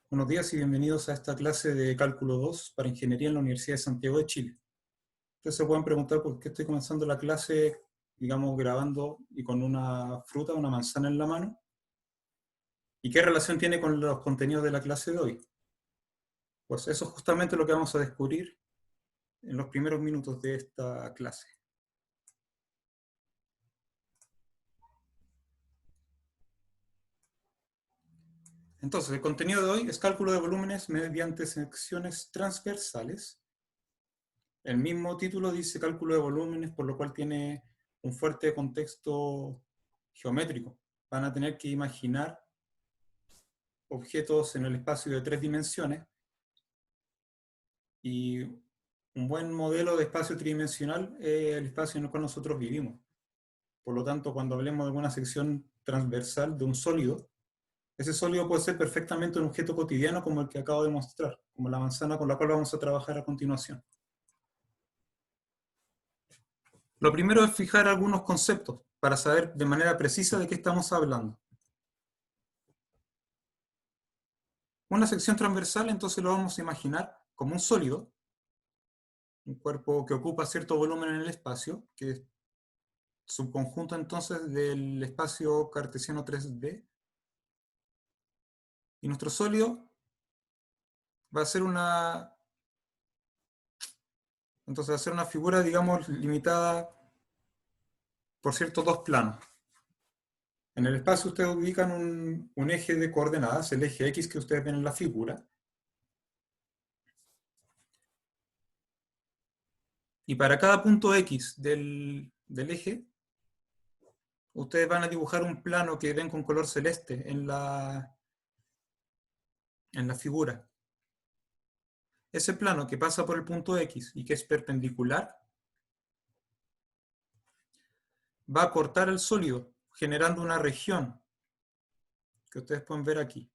Buenos días y bienvenidos a esta clase de Cálculo 2 para Ingeniería en la Universidad de Santiago de Chile. Ustedes se pueden preguntar por qué estoy comenzando la clase, digamos, grabando y con una fruta, una manzana en la mano, y qué relación tiene con los contenidos de la clase de hoy. Pues eso es justamente lo que vamos a descubrir en los primeros minutos de esta clase. Entonces, el contenido de hoy es cálculo de volúmenes mediante secciones transversales. El mismo título dice cálculo de volúmenes, por lo cual tiene un fuerte contexto geométrico. Van a tener que imaginar objetos en el espacio de 3 dimensiones, y un buen modelo de espacio tridimensional es el espacio en el cual nosotros vivimos. Por lo tanto, cuando hablemos de alguna sección transversal de un sólido, ese sólido puede ser perfectamente un objeto cotidiano como el que acabo de mostrar, como la manzana con la cual vamos a trabajar a continuación. Lo primero es fijar algunos conceptos para saber de manera precisa de qué estamos hablando. Una sección transversal, entonces, lo vamos a imaginar como un sólido, un cuerpo que ocupa cierto volumen en el espacio, que es subconjunto entonces del espacio cartesiano 3D. Y nuestro sólido va a ser entonces va a ser una figura, digamos, limitada por ciertos dos planos. En el espacio ustedes ubican un eje de coordenadas, el eje X que ustedes ven en la figura. Y para cada punto X del eje, ustedes van a dibujar un plano que ven con color celeste en la figura. Ese plano que pasa por el punto X y que es perpendicular, va a cortar el sólido, generando una región que ustedes pueden ver aquí.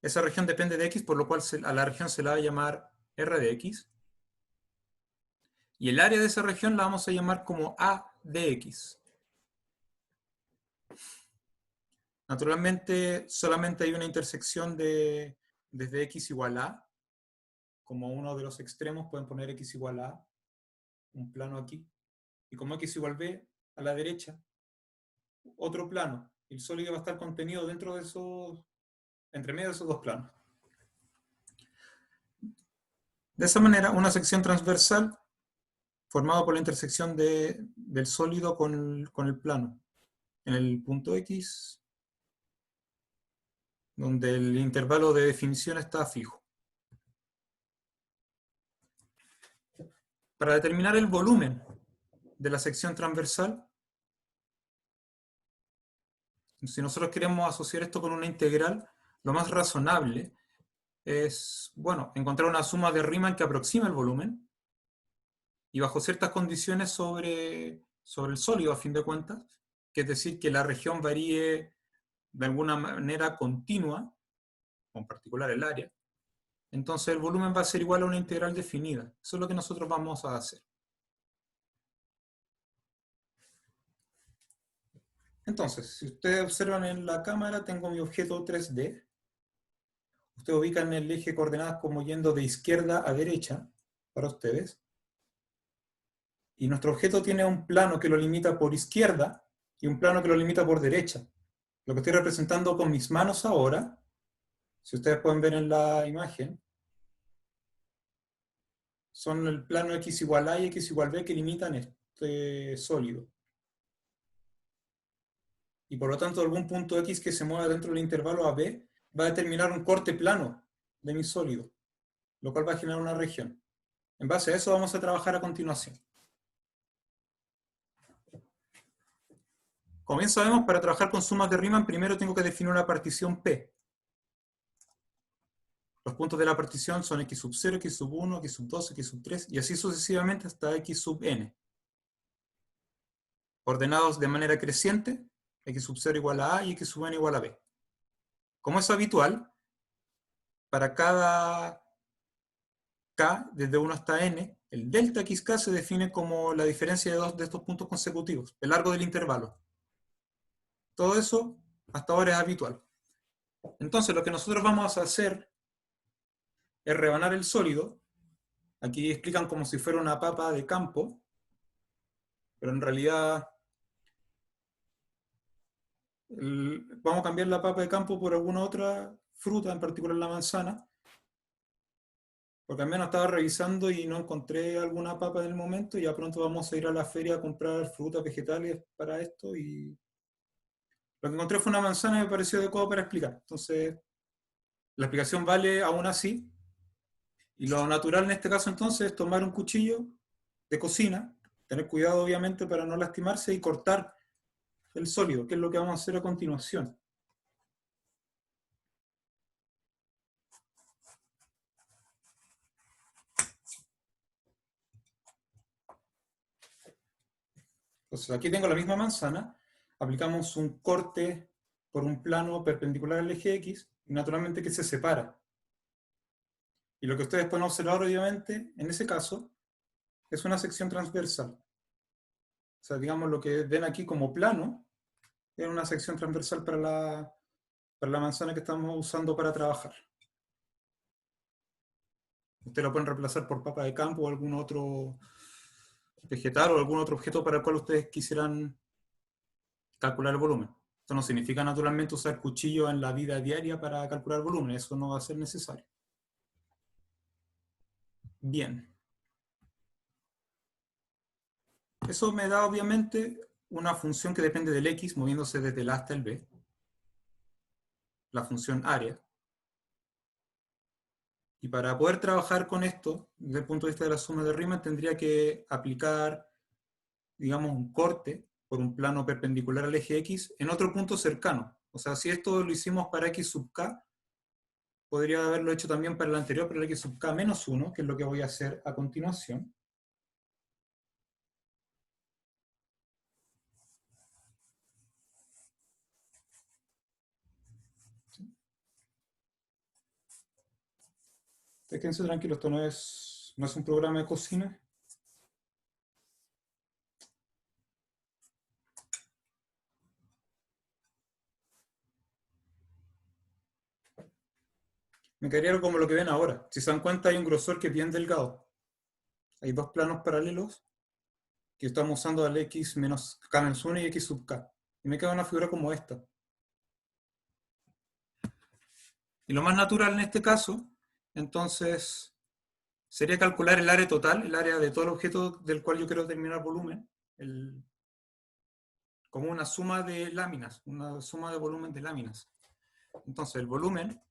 Esa región depende de X, por lo cual a la región se la va a llamar R de X. Y el área de esa región la vamos a llamar como A de X. Naturalmente, solamente hay una intersección desde X igual a. Como uno de los extremos pueden poner X igual a, un plano aquí. Y como X igual B, a la derecha, otro plano. El sólido va a estar contenido dentro de entre medio de esos dos planos. De esa manera, una sección transversal formada por la intersección del sólido con el plano. En el punto X, donde el intervalo de definición está fijo. Para determinar el volumen de la sección transversal, si nosotros queremos asociar esto con una integral, lo más razonable es, bueno, encontrar una suma de Riemann que aproxime el volumen, y bajo ciertas condiciones sobre el sólido, a fin de cuentas, que es decir, que la región varíe de alguna manera continua, en particular el área, entonces el volumen va a ser igual a una integral definida. Eso es lo que nosotros vamos a hacer. Entonces, si ustedes observan en la cámara, tengo mi objeto 3D. Ustedes ubican el eje de coordenadas como yendo de izquierda a derecha, para ustedes. Y nuestro objeto tiene un plano que lo limita por izquierda y un plano que lo limita por derecha. Lo que estoy representando con mis manos ahora, si ustedes pueden ver en la imagen, son el plano X igual A y X igual B que limitan este sólido. Y por lo tanto, algún punto X que se mueva dentro del intervalo AB va a determinar un corte plano de mi sólido, lo cual va a generar una región. En base a eso vamos a trabajar a continuación. Como bien sabemos, para trabajar con sumas de Riemann, primero tengo que definir una partición P. Los puntos de la partición son X sub 0, X sub 1, X sub 2, X sub 3, y así sucesivamente hasta X sub n. Ordenados de manera creciente, X sub 0 igual a y X sub n igual a B. Como es habitual, para cada K, desde 1 hasta n, el delta XK se define como la diferencia de dos de estos puntos consecutivos, el largo del intervalo. Todo eso hasta ahora es habitual. Entonces, lo que nosotros vamos a hacer es rebanar el sólido. Aquí explican como si fuera una papa de campo, pero en realidad vamos a cambiar la papa de campo por alguna otra fruta, en particular la manzana, porque al menos estaba revisando y no encontré alguna papa en el momento, y ya pronto vamos a ir a la feria a comprar frutas, vegetales para esto, y lo que encontré fue una manzana y me pareció adecuado para explicar. Entonces, la explicación vale aún así, y lo natural en este caso entonces es tomar un cuchillo de cocina, tener cuidado obviamente para no lastimarse y cortar el sólido, que es lo que vamos a hacer a continuación. Entonces aquí tengo la misma manzana, aplicamos un corte por un plano perpendicular al eje X, y naturalmente que se separa. Y lo que ustedes pueden observar obviamente, en ese caso, es una sección transversal. O sea, digamos lo que ven aquí como plano, es una sección transversal para la manzana que estamos usando para trabajar. Ustedes lo pueden reemplazar por papa de campo o algún otro vegetal o algún otro objeto para el cual ustedes quisieran calcular el volumen. Esto no significa naturalmente usar cuchillo en la vida diaria para calcular volumen, eso no va a ser necesario. Bien. Eso me da obviamente una función que depende del X moviéndose desde el A hasta el B, la función área. Y para poder trabajar con esto, desde el punto de vista de la suma de Riemann, tendría que aplicar, digamos, un corte por un plano perpendicular al eje X en otro punto cercano. O sea, si esto lo hicimos para X sub K, podría haberlo hecho también para el anterior, para el X sub K menos 1, que es lo que voy a hacer a continuación. Quédense tranquilos, esto no es un programa de cocina. Me quedaría algo como lo que ven ahora. Si se dan cuenta, hay un grosor que es bien delgado. Hay dos planos paralelos que estamos usando al X menos K menos 1 y X sub K. Y me queda una figura como esta. Y lo más natural en este caso, entonces, sería calcular el área total, el área de todo el objeto del cual yo quiero determinar volumen, como una suma de láminas, una suma de volumen de láminas. Entonces, el volumen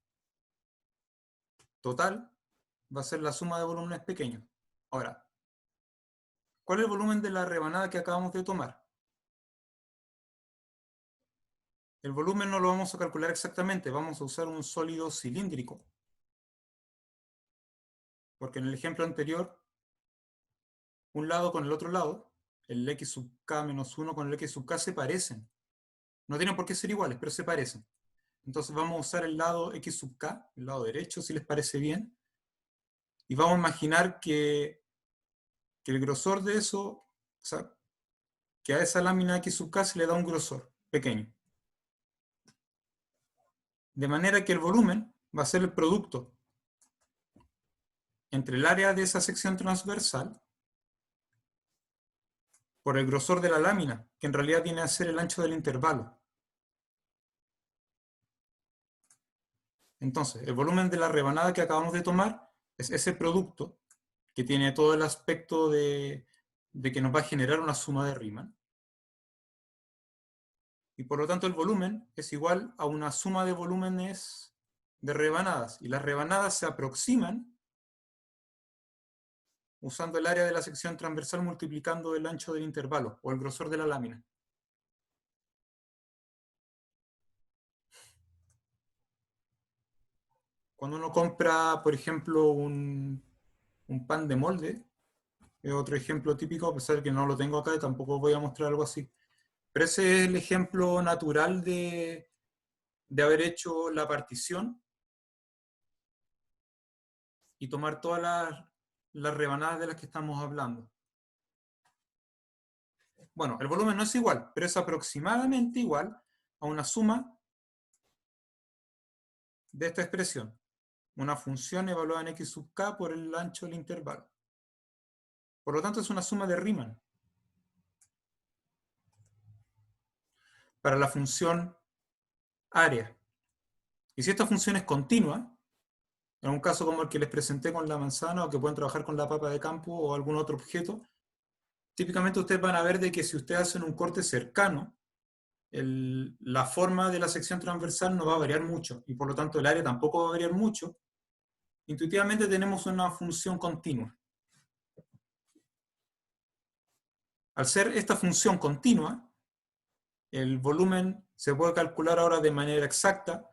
total va a ser la suma de volúmenes pequeños. Ahora, ¿cuál es el volumen de la rebanada que acabamos de tomar? El volumen no lo vamos a calcular exactamente, vamos a usar un sólido cilíndrico. Porque en el ejemplo anterior, un lado con el otro lado, el x sub k menos 1 con el x sub k se parecen. No tienen por qué ser iguales, pero se parecen. Entonces vamos a usar el lado x sub k, el lado derecho, si les parece bien. Y vamos a imaginar que el grosor de eso, o sea, que a esa lámina x sub k se le da un grosor pequeño. De manera que el volumen va a ser el producto entre el área de esa sección transversal por el grosor de la lámina, que en realidad viene a ser el ancho del intervalo. Entonces, el volumen de la rebanada que acabamos de tomar es ese producto que tiene todo el aspecto de que nos va a generar una suma de Riemann. Y por lo tanto el volumen es igual a una suma de volúmenes de rebanadas. Y las rebanadas se aproximan usando el área de la sección transversal multiplicando el ancho del intervalo o el grosor de la lámina. Cuando uno compra, por ejemplo, un pan de molde, es otro ejemplo típico, a pesar de que no lo tengo acá y tampoco voy a mostrar algo así. Pero ese es el ejemplo natural de haber hecho la partición y tomar todas las rebanadas de las que estamos hablando. Bueno, el volumen no es igual, pero es aproximadamente igual a una suma de esta expresión. Una función evaluada en x sub k por el ancho del intervalo. Por lo tanto, es una suma de Riemann. Para la función área. Y si esta función es continua, en un caso como el que les presenté con la manzana, o que pueden trabajar con la papa de campo o algún otro objeto, típicamente ustedes van a ver de que si ustedes hacen un corte cercano, la forma de la sección transversal no va a variar mucho, y por lo tanto el área tampoco va a variar mucho. Intuitivamente tenemos una función continua. Al ser esta función continua, el volumen se puede calcular ahora de manera exacta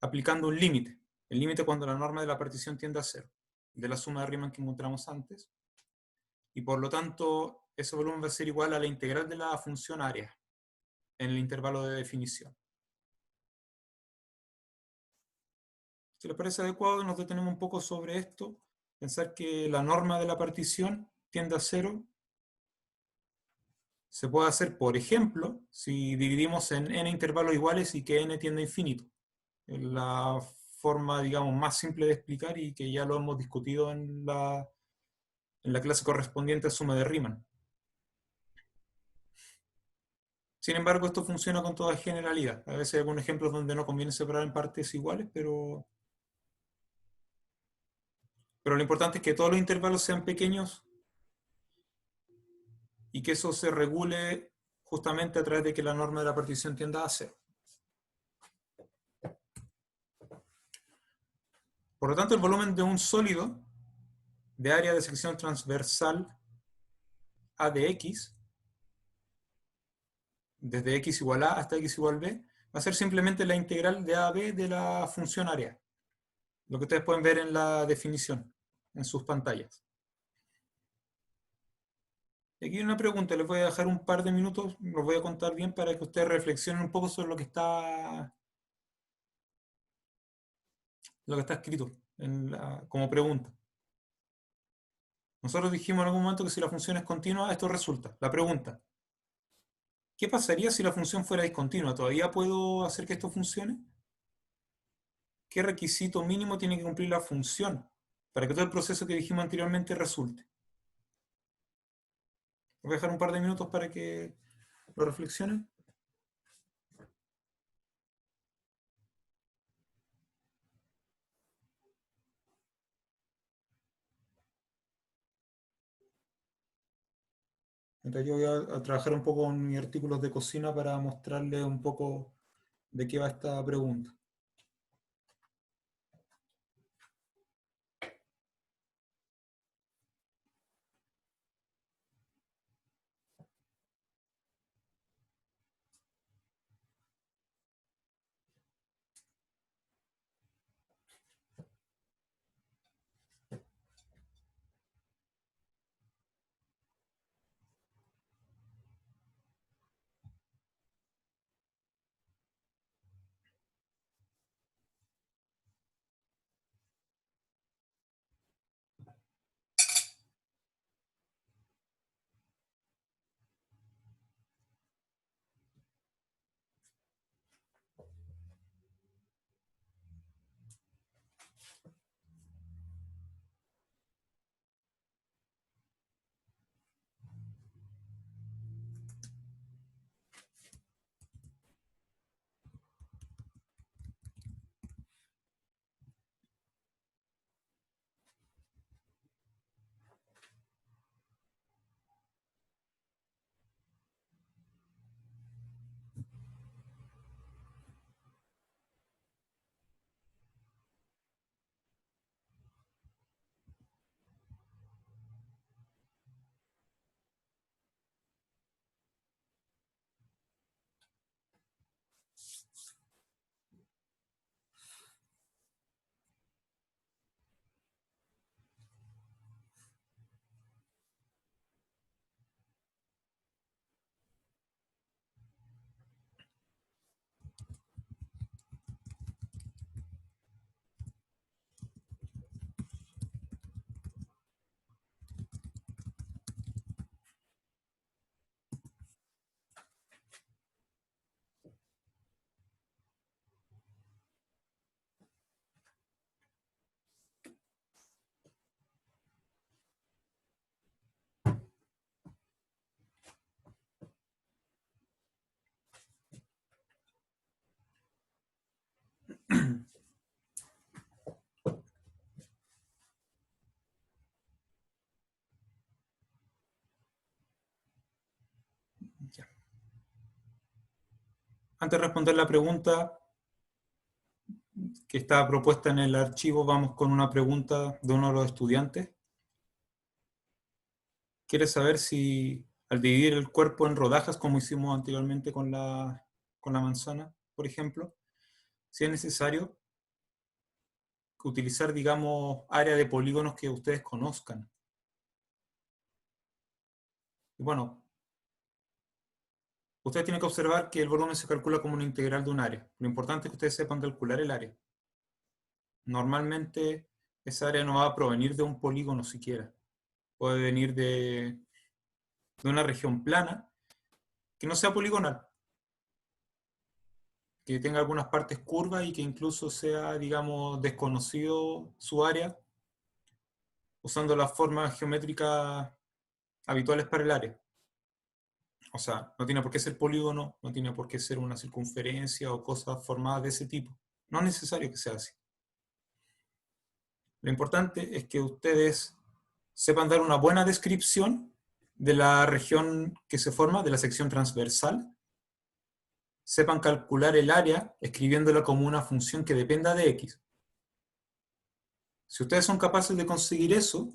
aplicando un límite. El límite cuando la norma de la partición tiende a cero, de la suma de Riemann que encontramos antes. Y por lo tanto, ese volumen va a ser igual a la integral de la función área en el intervalo de definición. Si les parece adecuado, nos detenemos un poco sobre esto. Pensar que la norma de la partición tiende a cero se puede hacer, por ejemplo, si dividimos en n intervalos iguales y que n tiende a infinito. Es la forma, digamos, más simple de explicar y que ya lo hemos discutido en la clase correspondiente a suma de Riemann. Sin embargo, esto funciona con toda generalidad. A veces hay algunos ejemplos donde no conviene separar en partes iguales, pero lo importante es que todos los intervalos sean pequeños y que eso se regule justamente a través de que la norma de la partición tienda a cero. Por lo tanto, el volumen de un sólido de área de sección transversal A de x, desde x igual a hasta x igual b, va a ser simplemente la integral de a a b de la función área. Lo que ustedes pueden ver en la definición, en sus pantallas. Y aquí hay una pregunta, les voy a dejar un par de minutos, los voy a contar bien para que ustedes reflexionen un poco sobre lo que está escrito como pregunta. Nosotros dijimos en algún momento que si la función es continua, esto resulta. La pregunta: ¿qué pasaría si la función fuera discontinua? ¿Todavía puedo hacer que esto funcione? ¿Qué requisito mínimo tiene que cumplir la función para que todo el proceso que dijimos anteriormente resulte? Voy a dejar un par de minutos para que lo reflexionen. Mientras yo voy a trabajar un poco con mis artículos de cocina para mostrarles un poco de qué va esta pregunta. Antes de responder la pregunta que está propuesta en el archivo, vamos con una pregunta de uno de los estudiantes. Quiere saber si al dividir el cuerpo en rodajas, como hicimos anteriormente con la manzana, por ejemplo, si es necesario utilizar, digamos, área de polígonos que ustedes conozcan. Y bueno, ustedes tienen que observar que el volumen se calcula como una integral de un área. Lo importante es que ustedes sepan calcular el área. Normalmente esa área no va a provenir de un polígono siquiera. Puede venir de una región plana que no sea poligonal, que tenga algunas partes curvas y que incluso sea, digamos, desconocido su área, usando las formas geométricas habituales para el área. O sea, no tiene por qué ser polígono, no tiene por qué ser una circunferencia o cosas formadas de ese tipo. No es necesario que sea así. Lo importante es que ustedes sepan dar una buena descripción de la región que se forma, de la sección transversal. Sepan calcular el área escribiéndola como una función que dependa de x. Si ustedes son capaces de conseguir eso,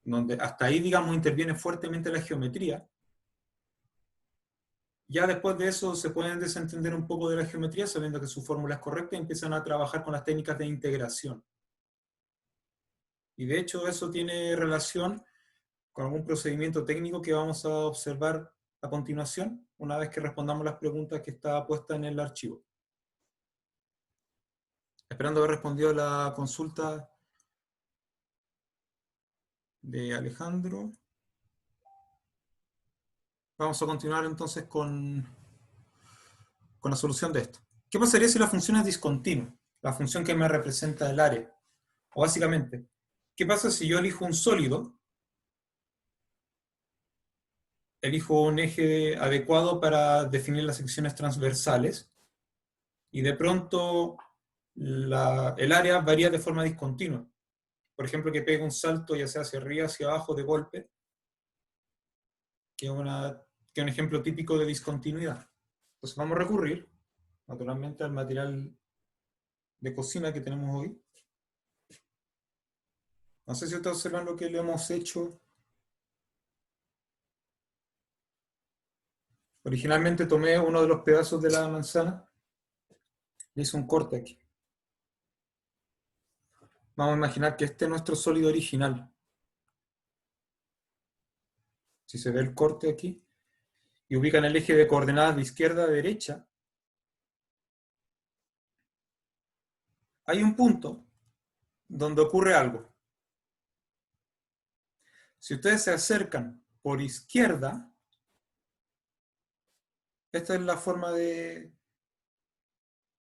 donde hasta ahí, digamos, interviene fuertemente la geometría, ya después de eso se pueden desentender un poco de la geometría sabiendo que su fórmula es correcta y empiezan a trabajar con las técnicas de integración. Y de hecho eso tiene relación con algún procedimiento técnico que vamos a observar a continuación, una vez que respondamos las preguntas que está puesta en el archivo. Esperando haber respondido la consulta de Alejandro. Vamos a continuar entonces con la solución de esto. ¿Qué pasaría si la función es discontinua? La función que me representa el área. O básicamente, ¿qué pasa si yo elijo un sólido? Elijo un eje adecuado para definir las secciones transversales y de pronto el área varía de forma discontinua. Por ejemplo, que pegue un salto ya sea hacia arriba, hacia abajo de golpe, que es un ejemplo típico de discontinuidad. Entonces vamos a recurrir, naturalmente, al material de cocina que tenemos hoy. No sé si ustedes observan lo que le hemos hecho. Originalmente tomé uno de los pedazos de la manzana, le hice un corte aquí. Vamos a imaginar que este es nuestro sólido original. Si se ve el corte aquí, y ubican el eje de coordenadas de izquierda a derecha, hay un punto donde ocurre algo. Si ustedes se acercan por izquierda, esta es la forma de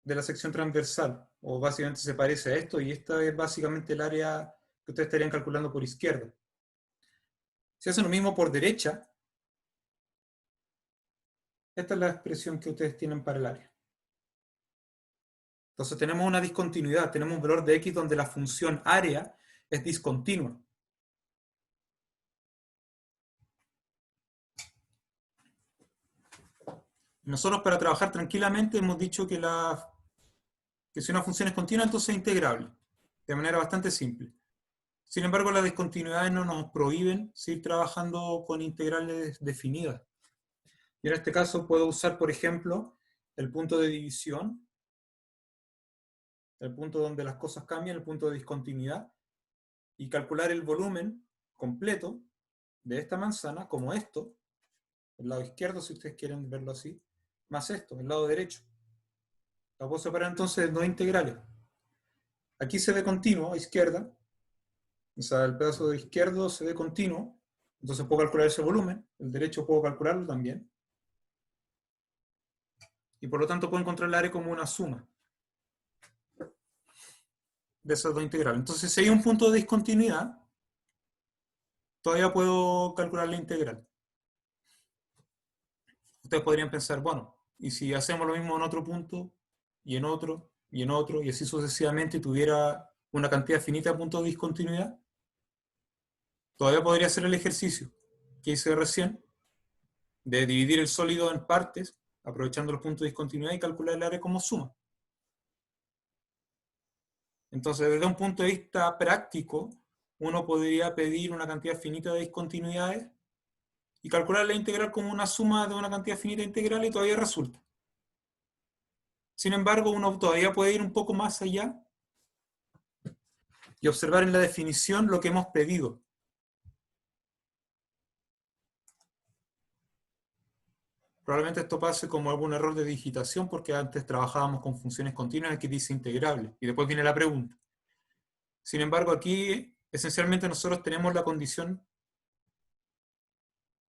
la sección transversal, o básicamente se parece a esto, y esta es básicamente el área que ustedes estarían calculando por izquierda. Si hacen lo mismo por derecha, esta es la expresión que ustedes tienen para el área. Entonces tenemos una discontinuidad, tenemos un valor de x donde la función área es discontinua. Nosotros para trabajar tranquilamente hemos dicho que si una función es continua, entonces es integrable, de manera bastante simple. Sin embargo, las discontinuidades no nos prohíben seguir trabajando con integrales definidas. Y en este caso puedo usar, por ejemplo, el punto de división, el punto donde las cosas cambian, el punto de discontinuidad, y calcular el volumen completo de esta manzana como esto, el lado izquierdo, si ustedes quieren verlo así, más esto, el lado derecho. La puedo separar entonces en dos integrales. Aquí se ve continuo a izquierda, o sea, el pedazo de izquierdo se ve continuo, entonces puedo calcular ese volumen, el derecho puedo calcularlo también, y por lo tanto puedo encontrar el área como una suma de esas dos integrales. Entonces, si hay un punto de discontinuidad, todavía puedo calcular la integral. Ustedes podrían pensar, bueno, y si hacemos lo mismo en otro punto, y en otro, y en otro, y así sucesivamente, y tuviera una cantidad finita de puntos de discontinuidad, todavía podría hacer el ejercicio que hice recién, de dividir el sólido en partes, aprovechando los puntos de discontinuidad y calcular el área como suma. Entonces, desde un punto de vista práctico, uno podría pedir una cantidad finita de discontinuidades y calcular la integral como una suma de una cantidad finita de integrales y todavía resulta. Sin embargo, uno todavía puede ir un poco más allá y observar en la definición lo que hemos pedido. Probablemente esto pase como algún error de digitación porque antes trabajábamos con funciones continuas que dice integrable y después viene la pregunta. Sin embargo, aquí esencialmente nosotros tenemos la condición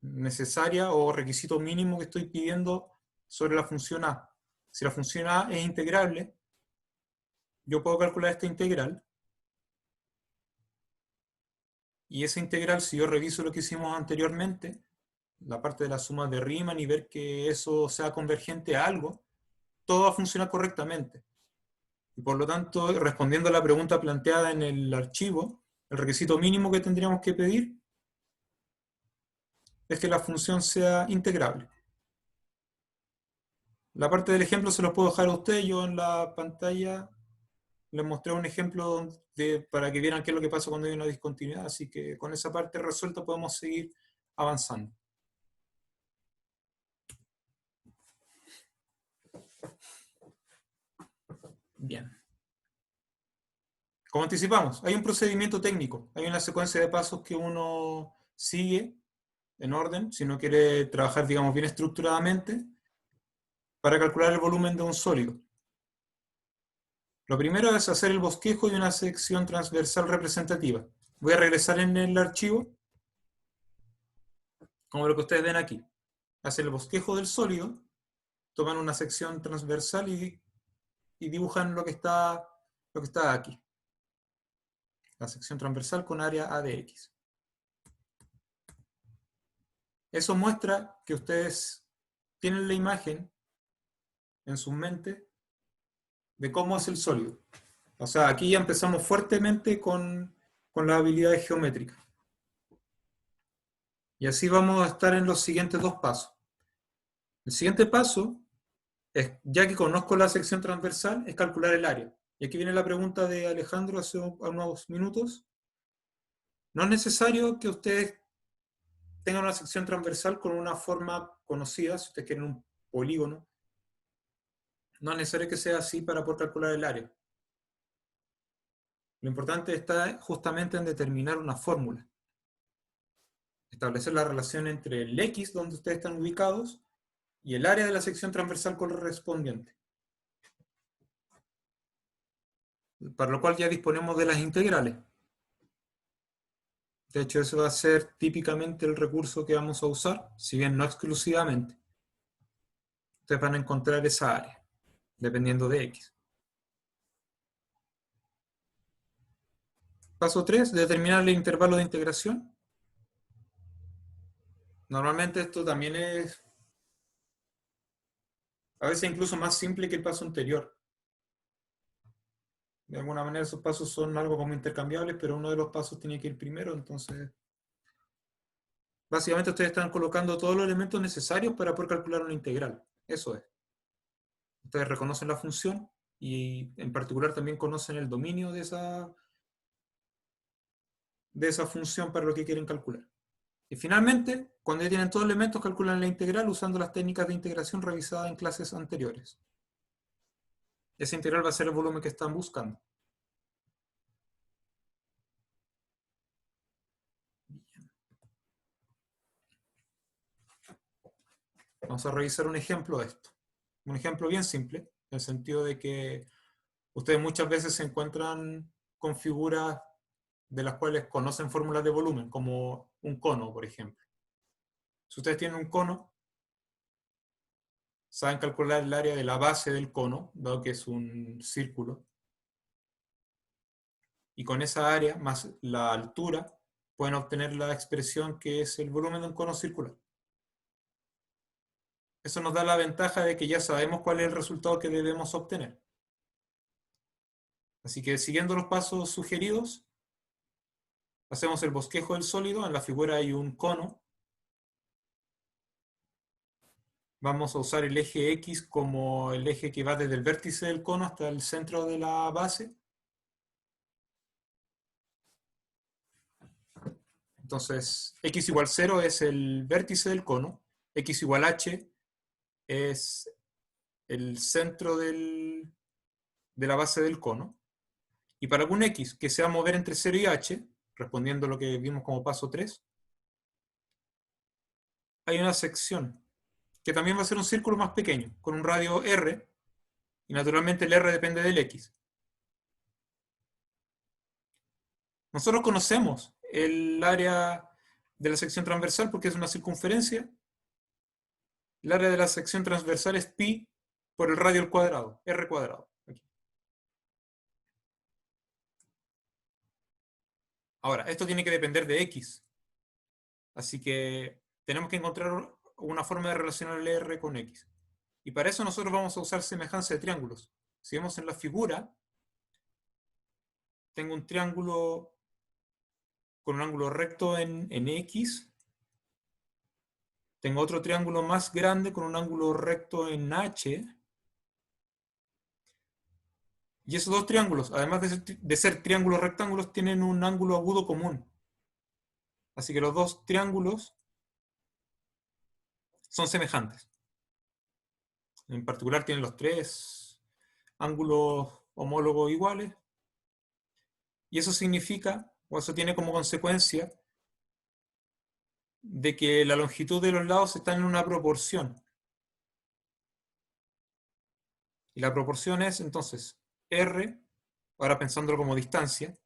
necesaria o requisito mínimo que estoy pidiendo sobre la función A. Si la función A es integrable, yo puedo calcular esta integral. Y esa integral, si yo reviso lo que hicimos anteriormente, la parte de la suma de Riemann y ver que eso sea convergente a algo, todo va a funcionar correctamente. Y por lo tanto, respondiendo a la pregunta planteada en el archivo, el requisito mínimo que tendríamos que pedir es que la función sea integrable. La parte del ejemplo se los puedo dejar a ustedes. Yo en la pantalla les mostré un ejemplo para que vieran qué es lo que pasa cuando hay una discontinuidad, así que con esa parte resuelta podemos seguir avanzando. Bien. Como anticipamos, hay un procedimiento técnico, hay una secuencia de pasos que uno sigue en orden, si no quiere trabajar, digamos, bien estructuradamente, para calcular el volumen de un sólido. Lo primero es hacer el bosquejo de una sección transversal representativa. Voy a regresar en el archivo, como lo que ustedes ven aquí. Hacen el bosquejo del sólido, toman una sección transversal y dibujan lo que está aquí. La sección transversal con área A de X. Eso muestra que ustedes tienen la imagen en su mente de cómo es el sólido. O sea, aquí ya empezamos fuertemente con las habilidades geométricas. Y así vamos a estar en los siguientes dos pasos. El siguiente paso, ya que conozco la sección transversal, es calcular el área. Y aquí viene la pregunta de Alejandro hace unos minutos. No es necesario que ustedes tengan una sección transversal con una forma conocida, si ustedes quieren un polígono. No es necesario que sea así para poder calcular el área. Lo importante está justamente en determinar una fórmula. Establecer la relación entre el X, donde ustedes están ubicados, y el área de la sección transversal correspondiente. Para lo cual ya disponemos de las integrales. De hecho, eso va a ser típicamente el recurso que vamos a usar, si bien no exclusivamente. Ustedes van a encontrar esa área, dependiendo de X. Paso 3, determinar el intervalo de integración. Normalmente esto también es a veces incluso más simple que el paso anterior. De alguna manera esos pasos son algo como intercambiables, pero uno de los pasos tiene que ir primero, entonces básicamente ustedes están colocando todos los elementos necesarios para poder calcular una integral. Eso es. Ustedes reconocen la función y en particular también conocen el dominio de esa función para lo que quieren calcular. Y finalmente, cuando ya tienen todos los elementos, calculan la integral usando las técnicas de integración revisadas en clases anteriores. Esa integral va a ser el volumen que están buscando. Vamos a revisar un ejemplo de esto. Un ejemplo bien simple, en el sentido de que ustedes muchas veces se encuentran con figuras de las cuales conocen fórmulas de volumen, como un cono, por ejemplo. Si ustedes tienen un cono, saben calcular el área de la base del cono, dado que es un círculo, y con esa área más la altura pueden obtener la expresión que es el volumen de un cono circular. Eso nos da la ventaja de que ya sabemos cuál es el resultado que debemos obtener. Así que siguiendo los pasos sugeridos, hacemos el bosquejo del sólido. En la figura hay un cono. vamos a usar el eje X como el eje que va desde el vértice del cono hasta el centro de la base. Entonces, X igual 0 es el vértice del cono, X igual H es el centro de la base del cono, y para algún X que sea mover entre 0 y H, respondiendo a lo que vimos como paso 3, hay una sección que también va a ser un círculo más pequeño, con un radio R, y naturalmente el R depende del X. Nosotros conocemos el área de la sección transversal porque es una circunferencia. El área de la sección transversal es pi por el radio al cuadrado, R cuadrado. Aquí. Ahora, esto tiene que depender de X. Así que tenemos que encontrar una forma de relacionar el R con X. Y para eso nosotros vamos a usar semejanza de triángulos. Si vemos en la figura, tengo un triángulo con un ángulo recto en X. Tengo otro triángulo más grande con un ángulo recto en H. Y esos dos triángulos, además de ser triángulos rectángulos, tienen un ángulo agudo común. Así que los dos triángulos son semejantes. En particular tienen los tres ángulos homólogos iguales. Y eso significa, o eso tiene como consecuencia, de que la longitud de los lados está en una proporción. Y la proporción es, entonces, R, ahora pensándolo como distancia,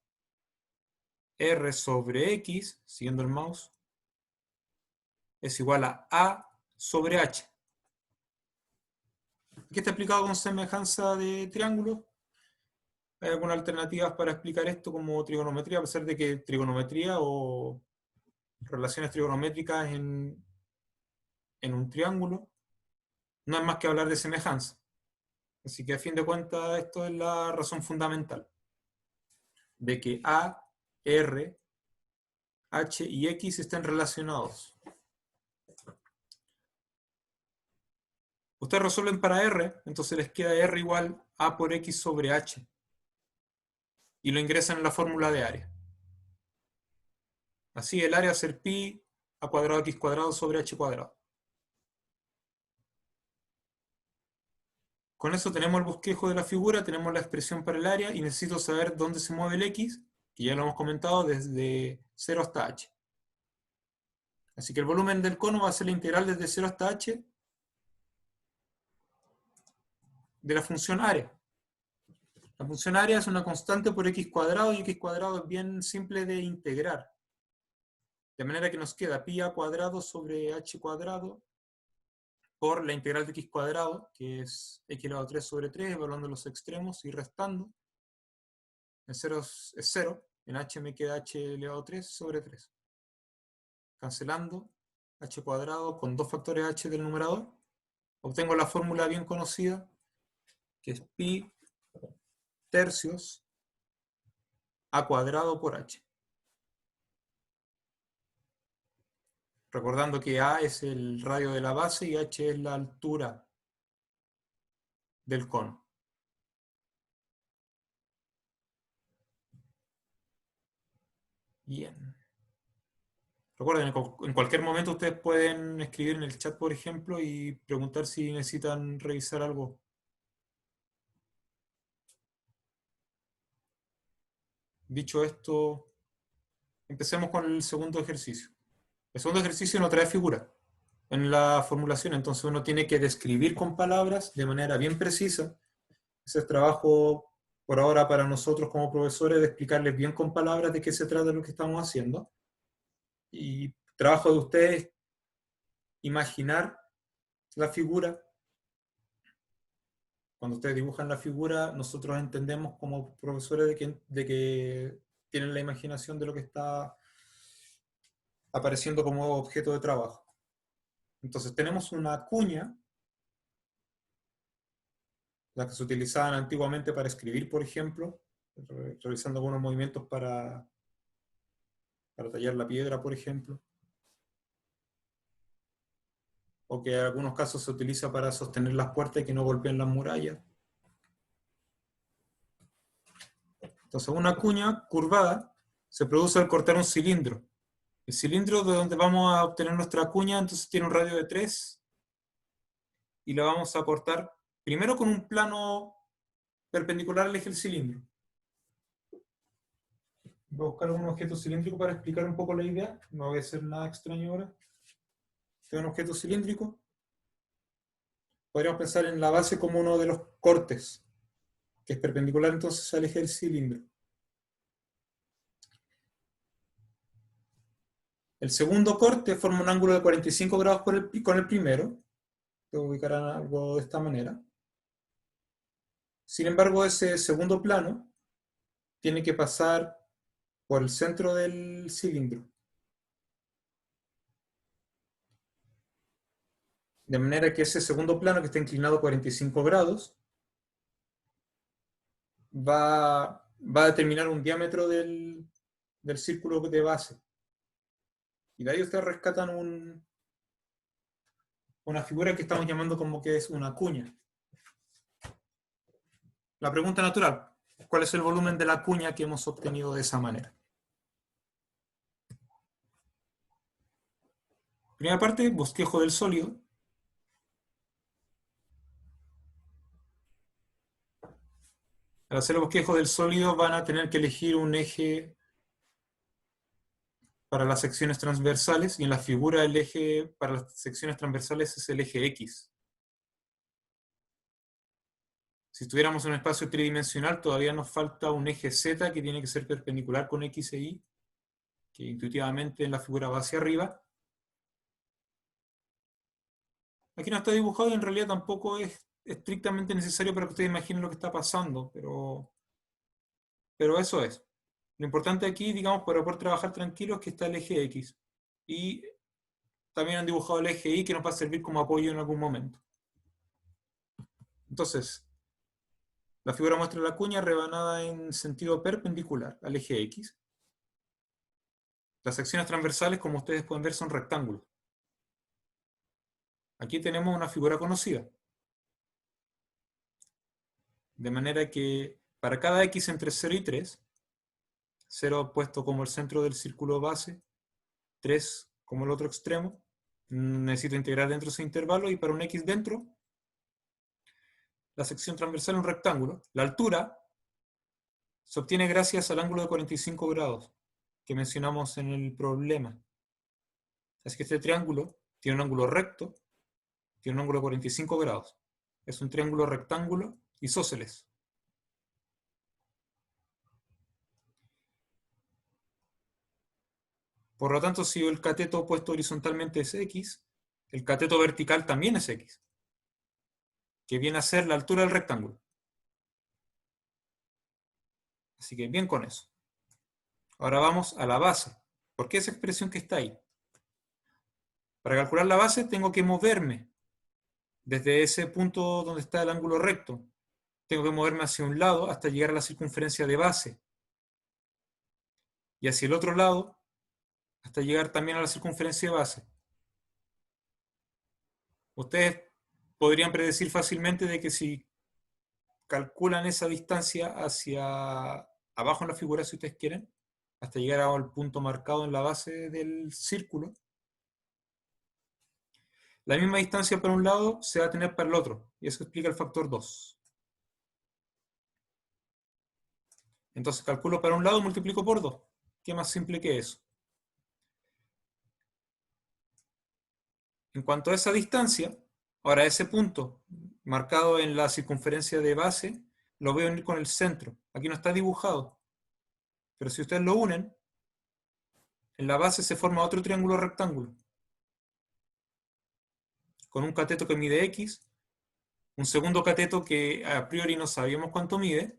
R sobre X, siguiendo el mouse, es igual a sobre H. Aquí está explicado con semejanza de triángulos. Hay algunas alternativas para explicar esto como trigonometría, a pesar de que trigonometría o relaciones trigonométricas en un triángulo no es más que hablar de semejanza. Así que a fin de cuentas esto es la razón fundamental. De que A, R, H y X estén relacionados. Ustedes resuelven para R, entonces les queda R igual A por X sobre H. Y lo ingresan en la fórmula de área. Así el área va a ser pi a cuadrado X cuadrado sobre H cuadrado. Con eso tenemos el bosquejo de la figura, tenemos la expresión para el área y necesito saber dónde se mueve el X, que ya lo hemos comentado, desde 0 hasta H. Así que el volumen del cono va a ser la integral desde 0 hasta H de la función área. La función área es una constante por X cuadrado y X cuadrado es bien simple de integrar. De manera que nos queda pi a cuadrado sobre H cuadrado por la integral de X cuadrado, que es X elevado a 3 sobre 3, evaluando los extremos y restando. En 0 es 0, en H me queda H elevado a 3 sobre 3. Cancelando, H cuadrado con dos factores H del numerador, obtengo la fórmula bien conocida, que es pi tercios a cuadrado por H. Recordando que A es el radio de la base y H es la altura del cono. Bien. Recuerden, en cualquier momento ustedes pueden escribir en el chat, por ejemplo, y preguntar si necesitan revisar algo. Dicho esto, empecemos con el segundo ejercicio. El segundo ejercicio no trae figura en la formulación, entonces uno tiene que describir con palabras de manera bien precisa. Ese es trabajo por ahora para nosotros como profesores, de explicarles bien con palabras de qué se trata lo que estamos haciendo. Y trabajo de ustedes imaginar la figura. Cuando ustedes dibujan la figura, nosotros entendemos como profesores de que tienen la imaginación de lo que está apareciendo como objeto de trabajo. Entonces tenemos una cuña, la que se utilizaban antiguamente para escribir, por ejemplo, realizando algunos movimientos para tallar la piedra, por ejemplo. o que en algunos casos se utiliza para sostener las puertas y que no golpeen las murallas. Entonces, una cuña curvada se produce al cortar un cilindro. El cilindro de donde vamos a obtener nuestra cuña, entonces tiene un radio de 3, y la vamos a cortar primero con un plano perpendicular al eje del cilindro. Voy a buscar un objeto cilíndrico para explicar un poco la idea. No voy a hacer nada extraño ahora. Este es un objeto cilíndrico. Podríamos pensar en la base como uno de los cortes, que es perpendicular entonces al eje del cilindro. El segundo corte forma un ángulo de 45 grados con el primero. Lo ubicarán algo de esta manera. Sin embargo, ese segundo plano tiene que pasar por el centro del cilindro. De manera que ese segundo plano, que está inclinado 45 grados, va a determinar un diámetro del círculo de base. Y de ahí ustedes rescatan una figura que estamos llamando como que es una cuña. La pregunta natural: ¿cuál es el volumen de la cuña que hemos obtenido de esa manera? Primera parte, bosquejo del sólido. Para hacer el bosquejo del sólido van a tener que elegir un eje para las secciones transversales, y en la figura el eje para las secciones transversales es el eje X. Si estuviéramos en un espacio tridimensional, todavía nos falta un eje Z que tiene que ser perpendicular con X e Y, que intuitivamente en la figura va hacia arriba. Aquí no está dibujado y en realidad tampoco es estrictamente necesario para que ustedes imaginen lo que está pasando, pero eso es. Lo importante aquí, digamos, para poder trabajar tranquilos, es que está el eje X. Y también han dibujado el eje Y, que nos va a servir como apoyo en algún momento. Entonces, la figura muestra la cuña rebanada en sentido perpendicular al eje X. Las secciones transversales, como ustedes pueden ver, son rectángulos. Aquí tenemos una figura conocida. De manera que para cada X entre 0 y 3, 0 puesto como el centro del círculo base, 3 como el otro extremo, necesito integrar dentro de ese intervalo, y para un X dentro, la sección transversal es un rectángulo. La altura se obtiene gracias al ángulo de 45 grados que mencionamos en el problema. Así que este triángulo tiene un ángulo recto, tiene un ángulo de 45 grados. Es un triángulo rectángulo isósceles. Por lo tanto, si el cateto opuesto horizontalmente es X, el cateto vertical también es X, que viene a ser la altura del rectángulo. Así que bien con eso. Ahora vamos a la base. ¿Por qué esa expresión que está ahí? Para calcular la base tengo que moverme desde ese punto donde está el ángulo recto. Tengo que moverme hacia un lado hasta llegar a la circunferencia de base. Y hacia el otro lado hasta llegar también a la circunferencia de base. Ustedes podrían predecir fácilmente de que si calculan esa distancia hacia abajo en la figura, si ustedes quieren, hasta llegar al punto marcado en la base del círculo, la misma distancia para un lado se va a tener para el otro, y eso explica el factor 2. Entonces calculo para un lado, multiplico por 2. ¿Qué más simple que eso? En cuanto a esa distancia, ahora ese punto marcado en la circunferencia de base, lo voy a unir con el centro. Aquí no está dibujado, pero si ustedes lo unen, en la base se forma otro triángulo rectángulo, con un cateto que mide X, un segundo cateto que a priori no sabíamos cuánto mide,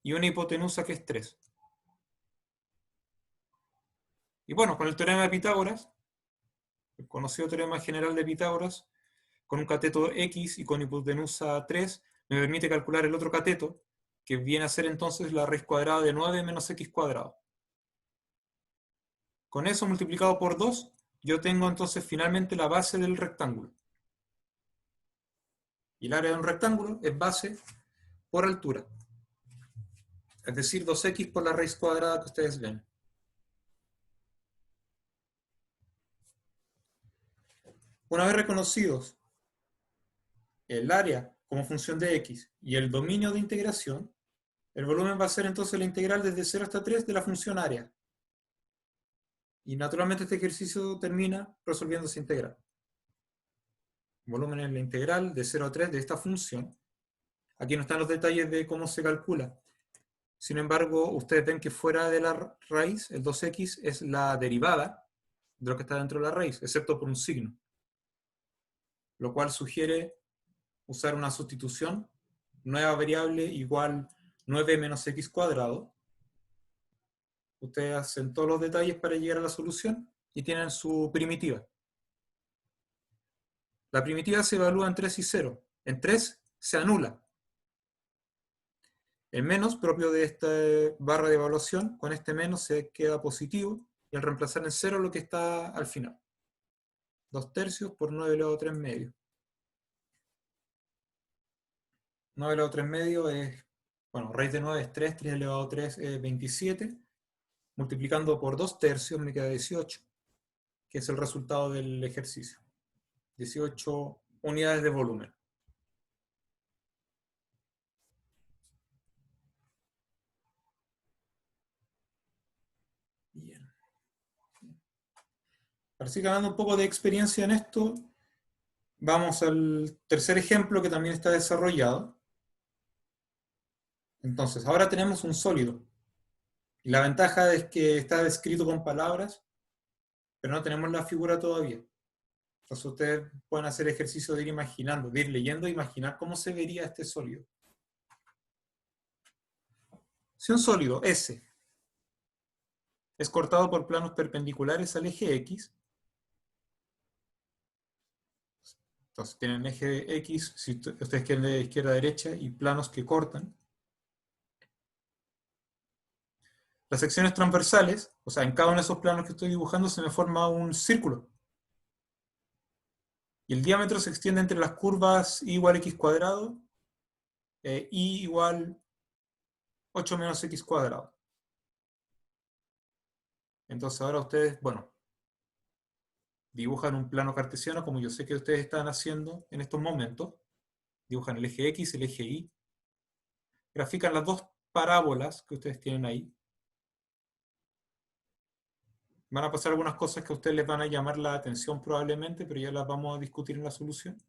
y una hipotenusa que es 3. Y bueno, con el teorema de Pitágoras, el conocido teorema general de Pitágoras, con un cateto X y con hipotenusa 3, me permite calcular el otro cateto, que viene a ser entonces la raíz cuadrada de 9 menos X cuadrado. Con eso multiplicado por 2, yo tengo entonces finalmente la base del rectángulo. Y el área de un rectángulo es base por altura. Es decir, 2x por la raíz cuadrada que ustedes ven. Una vez reconocidos el área como función de x y el dominio de integración, el volumen va a ser entonces la integral desde 0 hasta 3 de la función área. Y naturalmente este ejercicio termina resolviendo esa integral. El volumen es la integral de 0 a 3 de esta función. Aquí no están los detalles de cómo se calcula. Sin embargo, ustedes ven que fuera de la raíz, el 2x es la derivada de lo que está dentro de la raíz, excepto por un signo. Lo cual sugiere usar una sustitución, nueva variable igual 9 menos x cuadrado. Ustedes hacen todos los detalles para llegar a la solución y tienen su primitiva. La primitiva se evalúa en 3 y 0. En 3 se anula. El menos propio de esta barra de evaluación, con este menos se queda positivo y al reemplazar en 0 lo que está al final. 2/3 por 9 elevado a 3 medios. 9 elevado a 3 medios es, bueno, raíz de 9 es 3, 3 elevado a 3 es 27. Multiplicando por 2/3 me queda 18, que es el resultado del ejercicio. 18 unidades de volumen. Bien. Para seguir ganando un poco de experiencia en esto, vamos al tercer ejemplo que también está desarrollado. Entonces, ahora tenemos un sólido. Y la ventaja es que está descrito con palabras, pero no tenemos la figura todavía. Entonces ustedes pueden hacer ejercicio de ir imaginando, de ir leyendo e imaginar cómo se vería este sólido. Si un sólido S es cortado por planos perpendiculares al eje X, entonces tienen eje X, si ustedes quieren de izquierda a derecha, y planos que cortan. Las secciones transversales, o sea, en cada uno de esos planos que estoy dibujando se me forma un círculo. Y el diámetro se extiende entre las curvas y igual x cuadrado y igual 8 menos x cuadrado. Entonces ahora ustedes, bueno, dibujan un plano cartesiano como yo sé que ustedes están haciendo en estos momentos. Dibujan el eje X, el eje Y. Grafican las dos parábolas que ustedes tienen ahí. Van a pasar algunas cosas que a ustedes les van a llamar la atención probablemente, pero ya las vamos a discutir en la solución.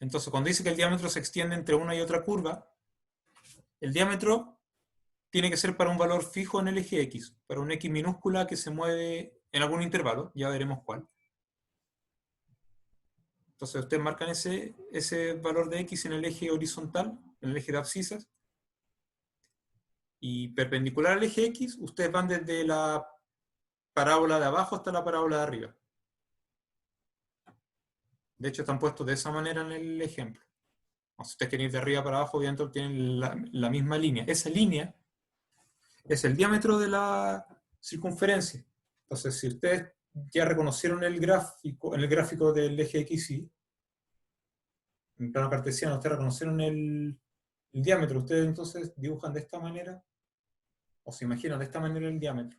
Entonces, cuando dice que el diámetro se extiende entre una y otra curva, el diámetro tiene que ser para un valor fijo en el eje X, para un X minúscula que se mueve en algún intervalo, ya veremos cuál. Entonces ustedes marcan ese valor de X en el eje horizontal, en el eje de abscisas, y perpendicular al eje X, ustedes van desde la parábola de abajo hasta la parábola de arriba. De hecho, están puestos de esa manera en el ejemplo. Si ustedes quieren ir de arriba para abajo, obviamente tienen la misma línea. Esa línea es el diámetro de la circunferencia. Entonces, si ustedes ya reconocieron el gráfico del eje XY, en plano cartesiano, ustedes reconocieron el diámetro, ustedes entonces dibujan de esta manera, o se imaginan de esta manera el diámetro,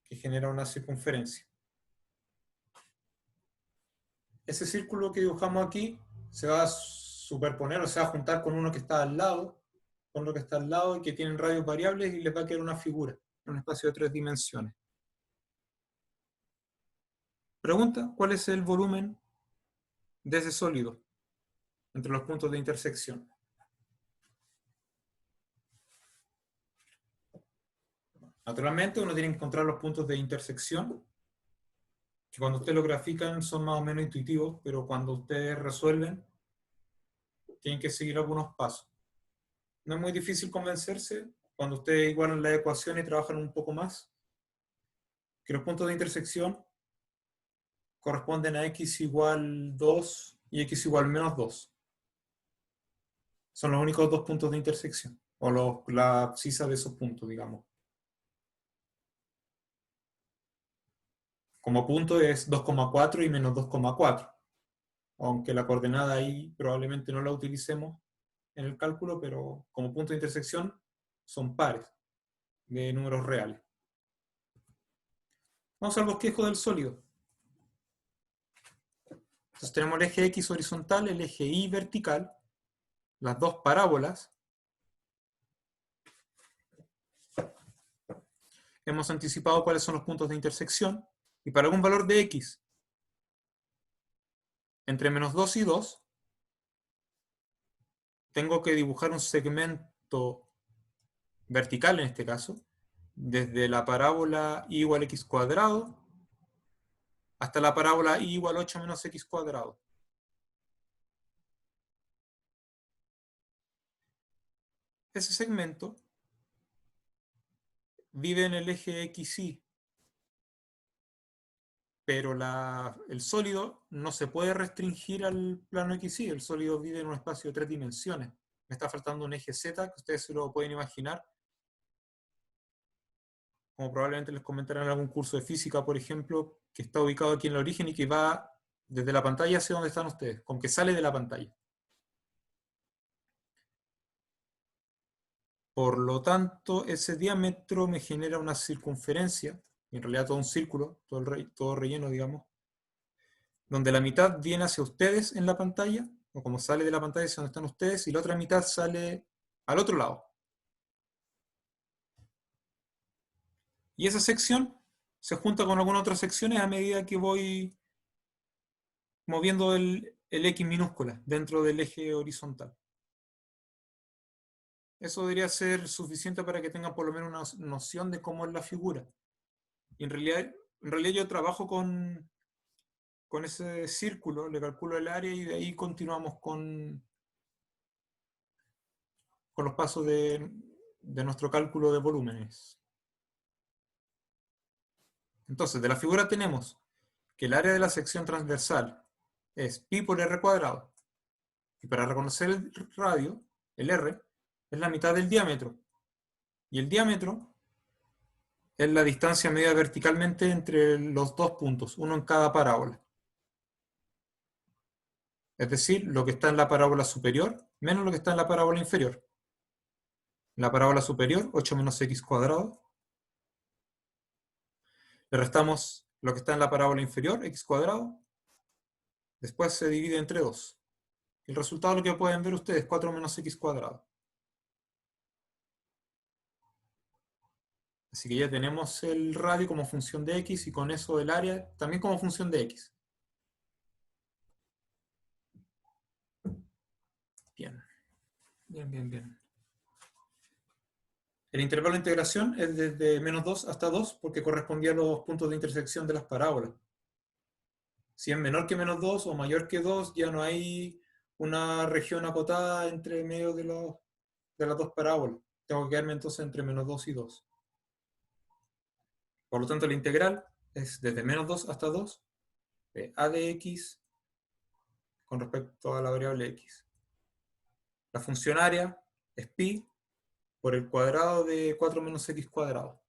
que genera una circunferencia. Ese círculo que dibujamos aquí se va a superponer, o se va a juntar con uno que está al lado, con lo que está al lado y que tienen radios variables y les va a quedar una figura, en un espacio de 3 dimensiones. Pregunta, ¿cuál es el volumen de ese sólido entre los puntos de intersección? Naturalmente uno tiene que encontrar los puntos de intersección, que cuando ustedes lo grafican son más o menos intuitivos, pero cuando ustedes resuelven, tienen que seguir algunos pasos. No es muy difícil convencerse, cuando ustedes igualan la ecuación y trabajan un poco más, que los puntos de intersección corresponden a x igual 2 y x igual menos 2. Son los únicos dos puntos de intersección. o la abscisa de esos puntos, digamos. Como punto es 2,4 y menos 2,4, aunque la coordenada ahí probablemente no la utilicemos en el cálculo, pero como punto de intersección son pares de números reales. Vamos al bosquejo del sólido. Entonces tenemos el eje X horizontal, el eje Y vertical, las dos parábolas. Hemos anticipado cuáles son los puntos de intersección, y para algún valor de X entre menos 2 y 2, tengo que dibujar un segmento vertical en este caso, desde la parábola y igual a x cuadrado hasta la parábola y igual a 8 menos x cuadrado. Ese segmento vive en el eje XY, pero el sólido no se puede restringir al plano XY, el sólido vive en un espacio de 3 dimensiones. Me está faltando un eje Z, que ustedes se lo pueden imaginar, como probablemente les comentarán en algún curso de física, por ejemplo, que está ubicado aquí en el origen y que va desde la pantalla hacia donde están ustedes, con que sale de la pantalla. Por lo tanto, ese diámetro me genera una circunferencia, en realidad todo un círculo, todo relleno, digamos, donde la mitad viene hacia ustedes en la pantalla, o como sale de la pantalla hacia donde están ustedes, y la otra mitad sale al otro lado. Y esa sección se junta con algunas otras secciones a medida que voy moviendo el X minúscula dentro del eje horizontal. Eso debería ser suficiente para que tengan por lo menos una noción de cómo es la figura. Y en realidad yo trabajo con ese círculo, le calculo el área y de ahí continuamos con los pasos de nuestro cálculo de volúmenes. Entonces, de la figura tenemos que el área de la sección transversal es pi por r cuadrado. Y para reconocer el radio, el r, es la mitad del diámetro. Y el diámetro es la distancia medida verticalmente entre los dos puntos, uno en cada parábola. Es decir, lo que está en la parábola superior menos lo que está en la parábola inferior. En la parábola superior, 8 menos x cuadrado. Le restamos lo que está en la parábola inferior, x cuadrado. Después se divide entre 2. El resultado lo que pueden ver ustedes, 4 menos x cuadrado. Así que ya tenemos el radio como función de x y con eso el área también como función de x. Bien. Bien, bien, bien. El intervalo de integración es desde menos 2 hasta 2 porque correspondía a los puntos de intersección de las parábolas. Si es menor que menos 2 o mayor que 2, ya no hay una región acotada entre medio de las dos parábolas. Tengo que quedarme entonces entre menos 2 y 2. Por lo tanto, la integral es desde menos 2 hasta 2 de a de x con respecto a la variable x. La función área es pi por el cuadrado de 4 menos x cuadrado.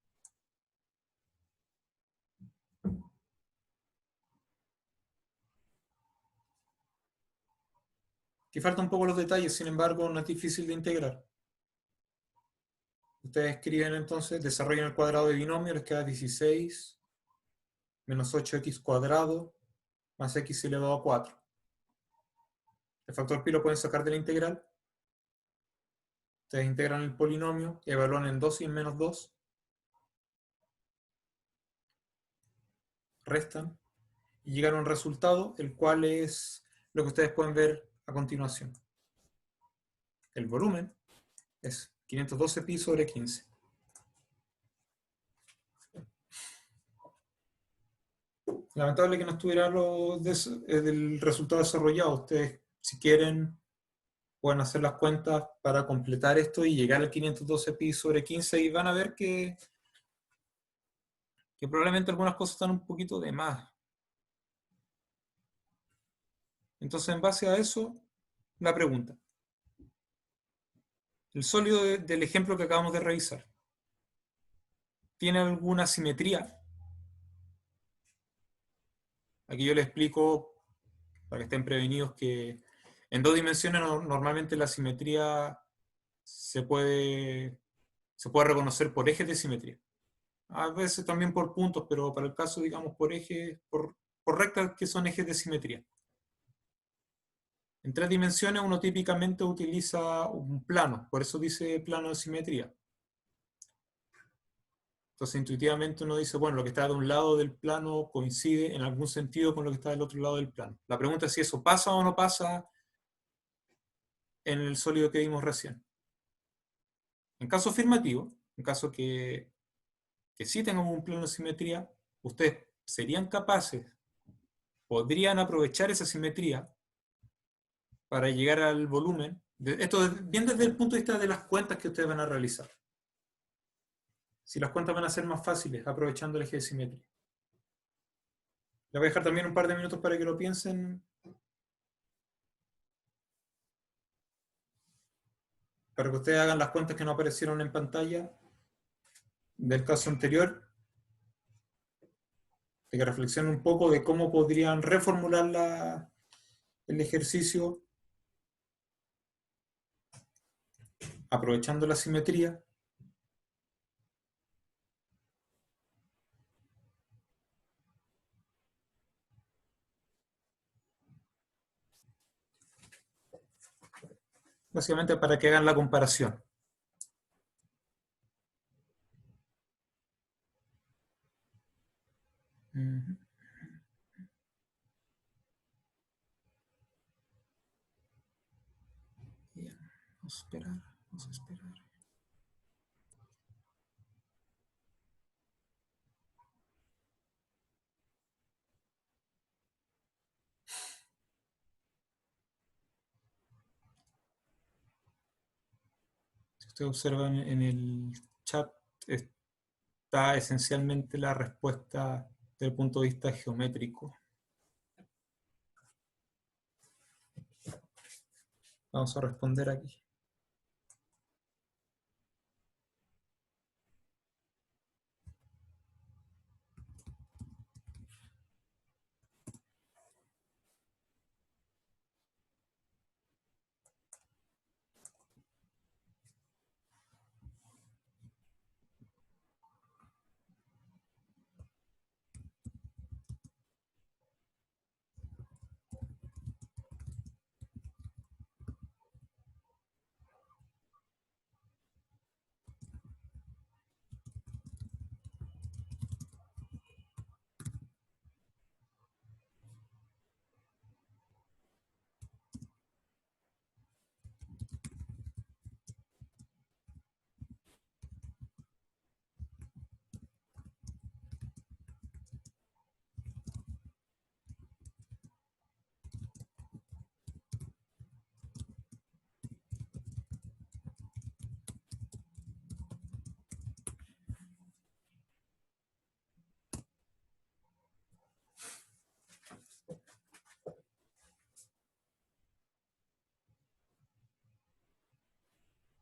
Aquí faltan un poco los detalles, sin embargo, no es difícil de integrar. Ustedes escriben entonces, desarrollan el cuadrado de binomio, les queda 16 menos 8x cuadrado más x elevado a 4. El factor pi lo pueden sacar de la integral. Ustedes integran el polinomio, evalúan en 2 y en menos 2. Restan y llegan a un resultado, el cual es lo que ustedes pueden ver a continuación. El volumen es 512 pi sobre 15. Lamentable que no estuviera del resultado desarrollado. Ustedes, si quieren, pueden hacer las cuentas para completar esto y llegar al 512 pi sobre 15 y van a ver que probablemente algunas cosas están un poquito de más. Entonces, en base a eso, la pregunta. El sólido del ejemplo que acabamos de revisar, ¿tiene alguna simetría? Aquí yo les explico, para que estén prevenidos, que en dos dimensiones normalmente la simetría se puede reconocer por ejes de simetría. A veces también por puntos, pero para el caso, digamos, por ejes, por rectas que son ejes de simetría. En tres dimensiones uno típicamente utiliza un plano, por eso dice plano de simetría. Entonces intuitivamente uno dice, bueno, lo que está de un lado del plano coincide en algún sentido con lo que está del otro lado del plano. La pregunta es si eso pasa o no pasa en el sólido que vimos recién. En caso afirmativo, en caso que sí tengamos un plano de simetría, ustedes serían capaces, podrían aprovechar esa simetría para llegar al volumen. Esto bien desde el punto de vista de las cuentas que ustedes van a realizar. Si las cuentas van a ser más fáciles aprovechando el eje de simetría. Les voy a dejar también un par de minutos para que lo piensen, para que ustedes hagan las cuentas que no aparecieron en pantalla del caso anterior, de que reflexionen un poco de cómo podrían reformular el ejercicio aprovechando la simetría. Básicamente para que hagan la comparación. Bien, vamos a esperar, vamos a esperar. Si ustedes observan en el chat, está esencialmente la respuesta desde el punto de vista geométrico. Vamos a responder aquí.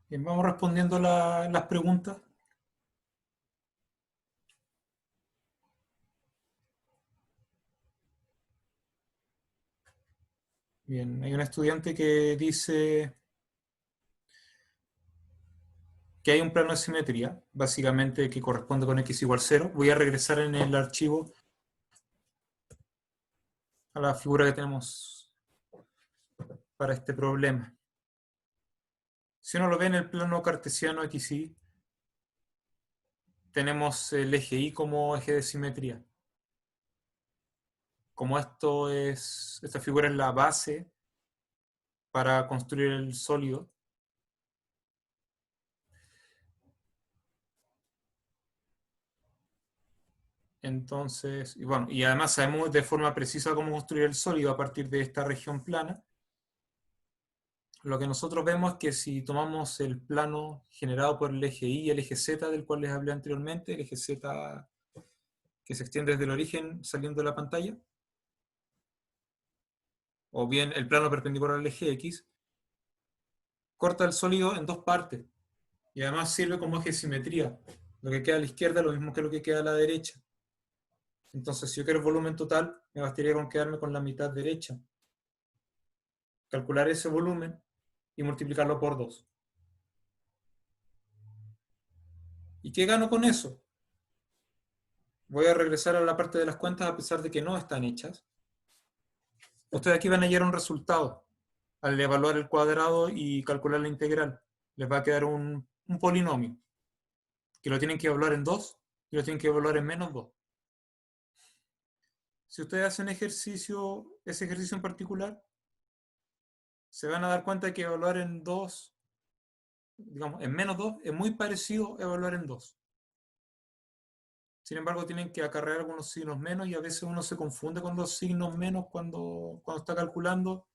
Bien, vamos respondiendo las preguntas. Bien, hay un estudiante que dice que hay un plano de simetría, básicamente que corresponde con x igual 0. Voy a regresar en el archivo a la figura que tenemos para este problema. Si uno lo ve en el plano cartesiano XY, tenemos el eje Y como eje de simetría. Como esta figura es la base para construir el sólido, entonces, y bueno, y además sabemos de forma precisa cómo construir el sólido a partir de esta región plana. Lo que nosotros vemos es que si tomamos el plano generado por el eje Y y el eje Z, del cual les hablé anteriormente, el eje Z que se extiende desde el origen saliendo de la pantalla, o bien el plano perpendicular al eje X, corta el sólido en dos partes. Y además sirve como eje de simetría. Lo que queda a la izquierda es lo mismo que lo que queda a la derecha. Entonces, si yo quiero el volumen total, me bastaría con quedarme con la mitad derecha. Calcular ese volumen y multiplicarlo por 2. ¿Y qué gano con eso? Voy a regresar a la parte de las cuentas a pesar de que no están hechas. Ustedes aquí van a hallar un resultado. Al evaluar el cuadrado y calcular la integral, les va a quedar un polinomio, que lo tienen que evaluar en 2 y lo tienen que evaluar en -2. Si ustedes hacen ese ejercicio en particular, se van a dar cuenta de que evaluar en 2, digamos, en -2, es muy parecido a evaluar en 2. Sin embargo, tienen que acarrear algunos signos menos y a veces uno se confunde con los signos menos cuando está calculando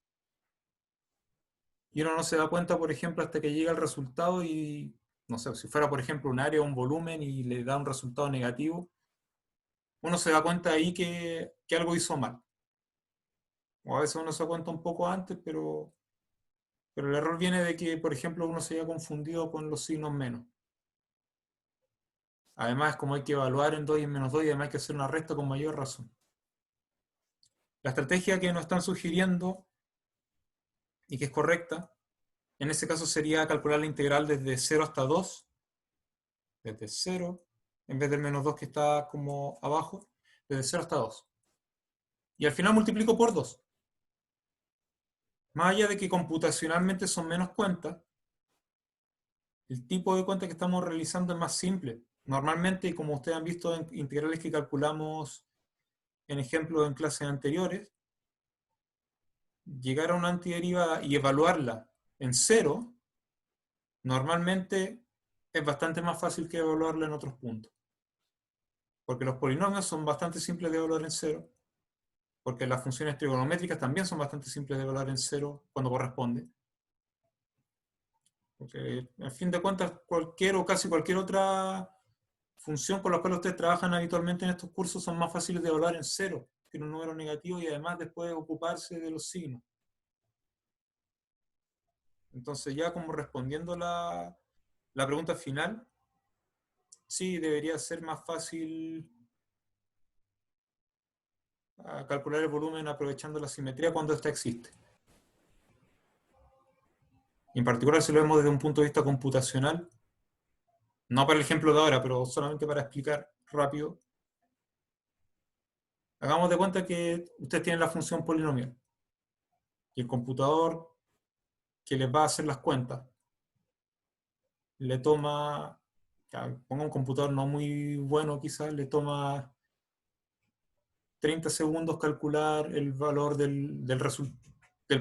y uno no se da cuenta, por ejemplo, hasta que llega el resultado y, no sé, si fuera, por ejemplo, un área o un volumen y le da un resultado negativo, uno se da cuenta ahí que algo hizo mal. O a veces uno se da cuenta un poco antes, pero el error viene de que, por ejemplo, uno se haya confundido con los signos menos. Además, como hay que evaluar en 2 y en -2, y además hay que hacer una resta con mayor razón. La estrategia que nos están sugiriendo, y que es correcta, en ese caso sería calcular la integral desde 0 hasta 2, desde 0, en vez del -2 que está como abajo, desde 0 hasta 2. Y al final multiplico por 2. Más allá de que computacionalmente son menos cuentas, el tipo de cuenta que estamos realizando es más simple. Normalmente, como ustedes han visto en integrales que calculamos en ejemplos en clases anteriores, llegar a una antiderivada y evaluarla en 0, normalmente es bastante más fácil que evaluarla en otros puntos. Porque los polinomios son bastante simples de evaluar en 0, porque las funciones trigonométricas también son bastante simples de evaluar en 0 cuando corresponde. Porque, al fin de cuentas, cualquier o casi cualquier otra función con la cual ustedes trabajan habitualmente en estos cursos son más fáciles de evaluar en 0 que en un número negativo y además después ocuparse de los signos. Entonces, ya como respondiendo la pregunta final, sí, debería ser más fácil calcular el volumen aprovechando la simetría cuando ésta existe. Y en particular, si lo vemos desde un punto de vista computacional, no para el ejemplo de ahora, pero solamente para explicar rápido, hagamos de cuenta que ustedes tienen la función polinomial y el computador que les va a hacer las cuentas le toma, ponga un computador no muy bueno quizás, le toma 30 segundos calcular el valor del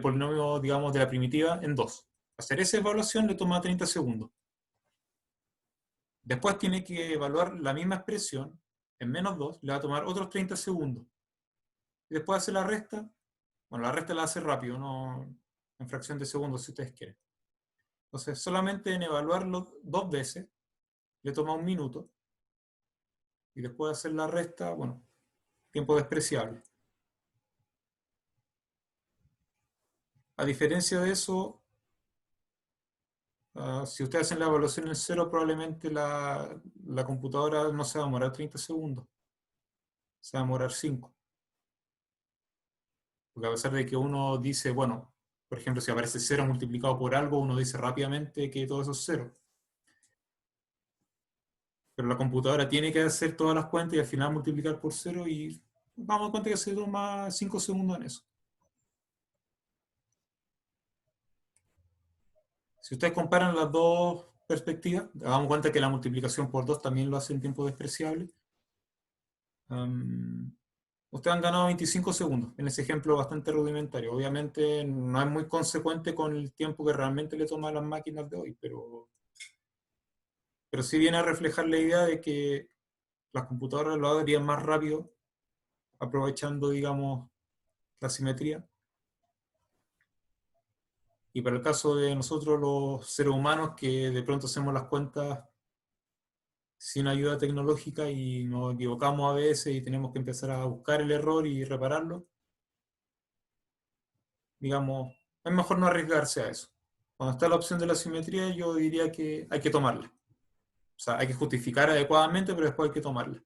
polinomio, digamos, de la primitiva en 2. Hacer esa evaluación le toma 30 segundos. Después tiene que evaluar la misma expresión en -2, le va a tomar otros 30 segundos. Y después hace la resta, bueno, la resta la hace rápido, no en fracción de segundos si ustedes quieren. Entonces, solamente en evaluarlo 2 veces, le toma 1 minuto, y después de hacer la resta, bueno, tiempo despreciable. A diferencia de eso, si ustedes hacen la evaluación en 0, probablemente la computadora no se va a demorar 30 segundos, se va a demorar 5. Porque a pesar de que uno dice, bueno, por ejemplo, si aparece 0 multiplicado por algo, uno dice rápidamente que todo eso es 0. Pero la computadora tiene que hacer todas las cuentas y al final multiplicar por 0 y vamos a cuenta que se toma 5 segundos en eso. Si ustedes comparan las dos perspectivas, hagamos cuenta que la multiplicación por 2 también lo hace en tiempo despreciable. Ustedes han ganado 25 segundos en ese ejemplo bastante rudimentario. Obviamente no es muy consecuente con el tiempo que realmente le toma a las máquinas de hoy, pero sí viene a reflejar la idea de que las computadoras lo harían más rápido, aprovechando, digamos, la simetría. Y para el caso de nosotros los seres humanos, que de pronto hacemos las cuentas sin ayuda tecnológica y nos equivocamos a veces y tenemos que empezar a buscar el error y repararlo, digamos, es mejor no arriesgarse a eso. Cuando está la opción de la simetría, yo diría que hay que tomarla. O sea, hay que justificar adecuadamente, pero después hay que tomarla.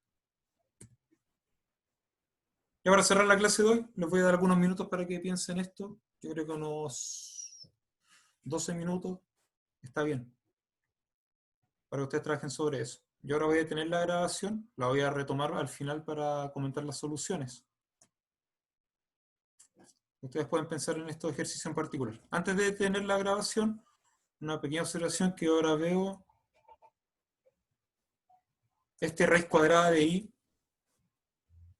Y para cerrar la clase de hoy, les voy a dar algunos minutos para que piensen esto. Yo creo que unos 12 minutos está bien para que ustedes trabajen sobre eso. Yo ahora voy a detener la grabación, la voy a retomar al final para comentar las soluciones. Ustedes pueden pensar en estos ejercicios en particular. Antes de detener la grabación, una pequeña observación que ahora veo. Este raíz cuadrada de y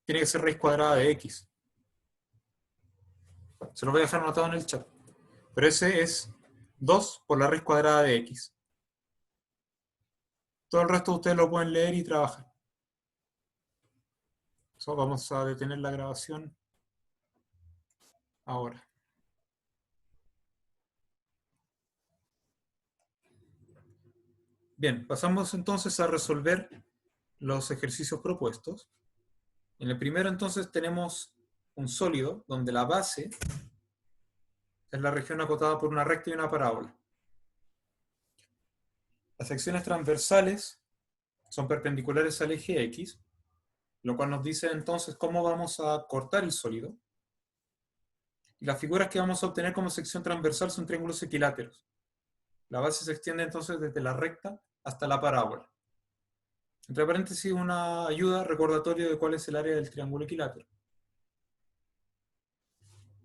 tiene que ser raíz cuadrada de x. Se lo voy a dejar anotado en el chat. Pero ese es 2 por la raíz cuadrada de x. Todo el resto ustedes lo pueden leer y trabajar. Vamos a detener la grabación ahora. Bien, pasamos entonces a resolver los ejercicios propuestos. En el primero entonces tenemos un sólido donde la base es la región acotada por una recta y una parábola. Las secciones transversales son perpendiculares al eje X, lo cual nos dice entonces cómo vamos a cortar el sólido. Y las figuras que vamos a obtener como sección transversal son triángulos equiláteros. La base se extiende entonces desde la recta hasta la parábola. Entre paréntesis, una ayuda recordatorio de cuál es el área del triángulo equilátero.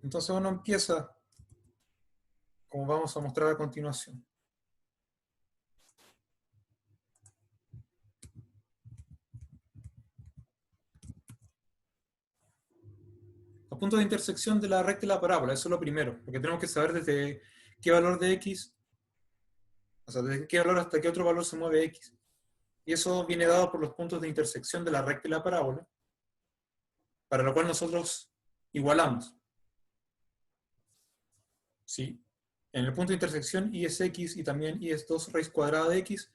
Entonces uno empieza, como vamos a mostrar a continuación. Los puntos de intersección de la recta y la parábola, eso es lo primero, porque tenemos que saber desde qué valor de x, o sea, desde qué valor hasta qué otro valor se mueve x. Y eso viene dado por los puntos de intersección de la recta y la parábola, para lo cual nosotros igualamos. ¿Sí? En el punto de intersección y es x y también y es 2 raíz cuadrada de x,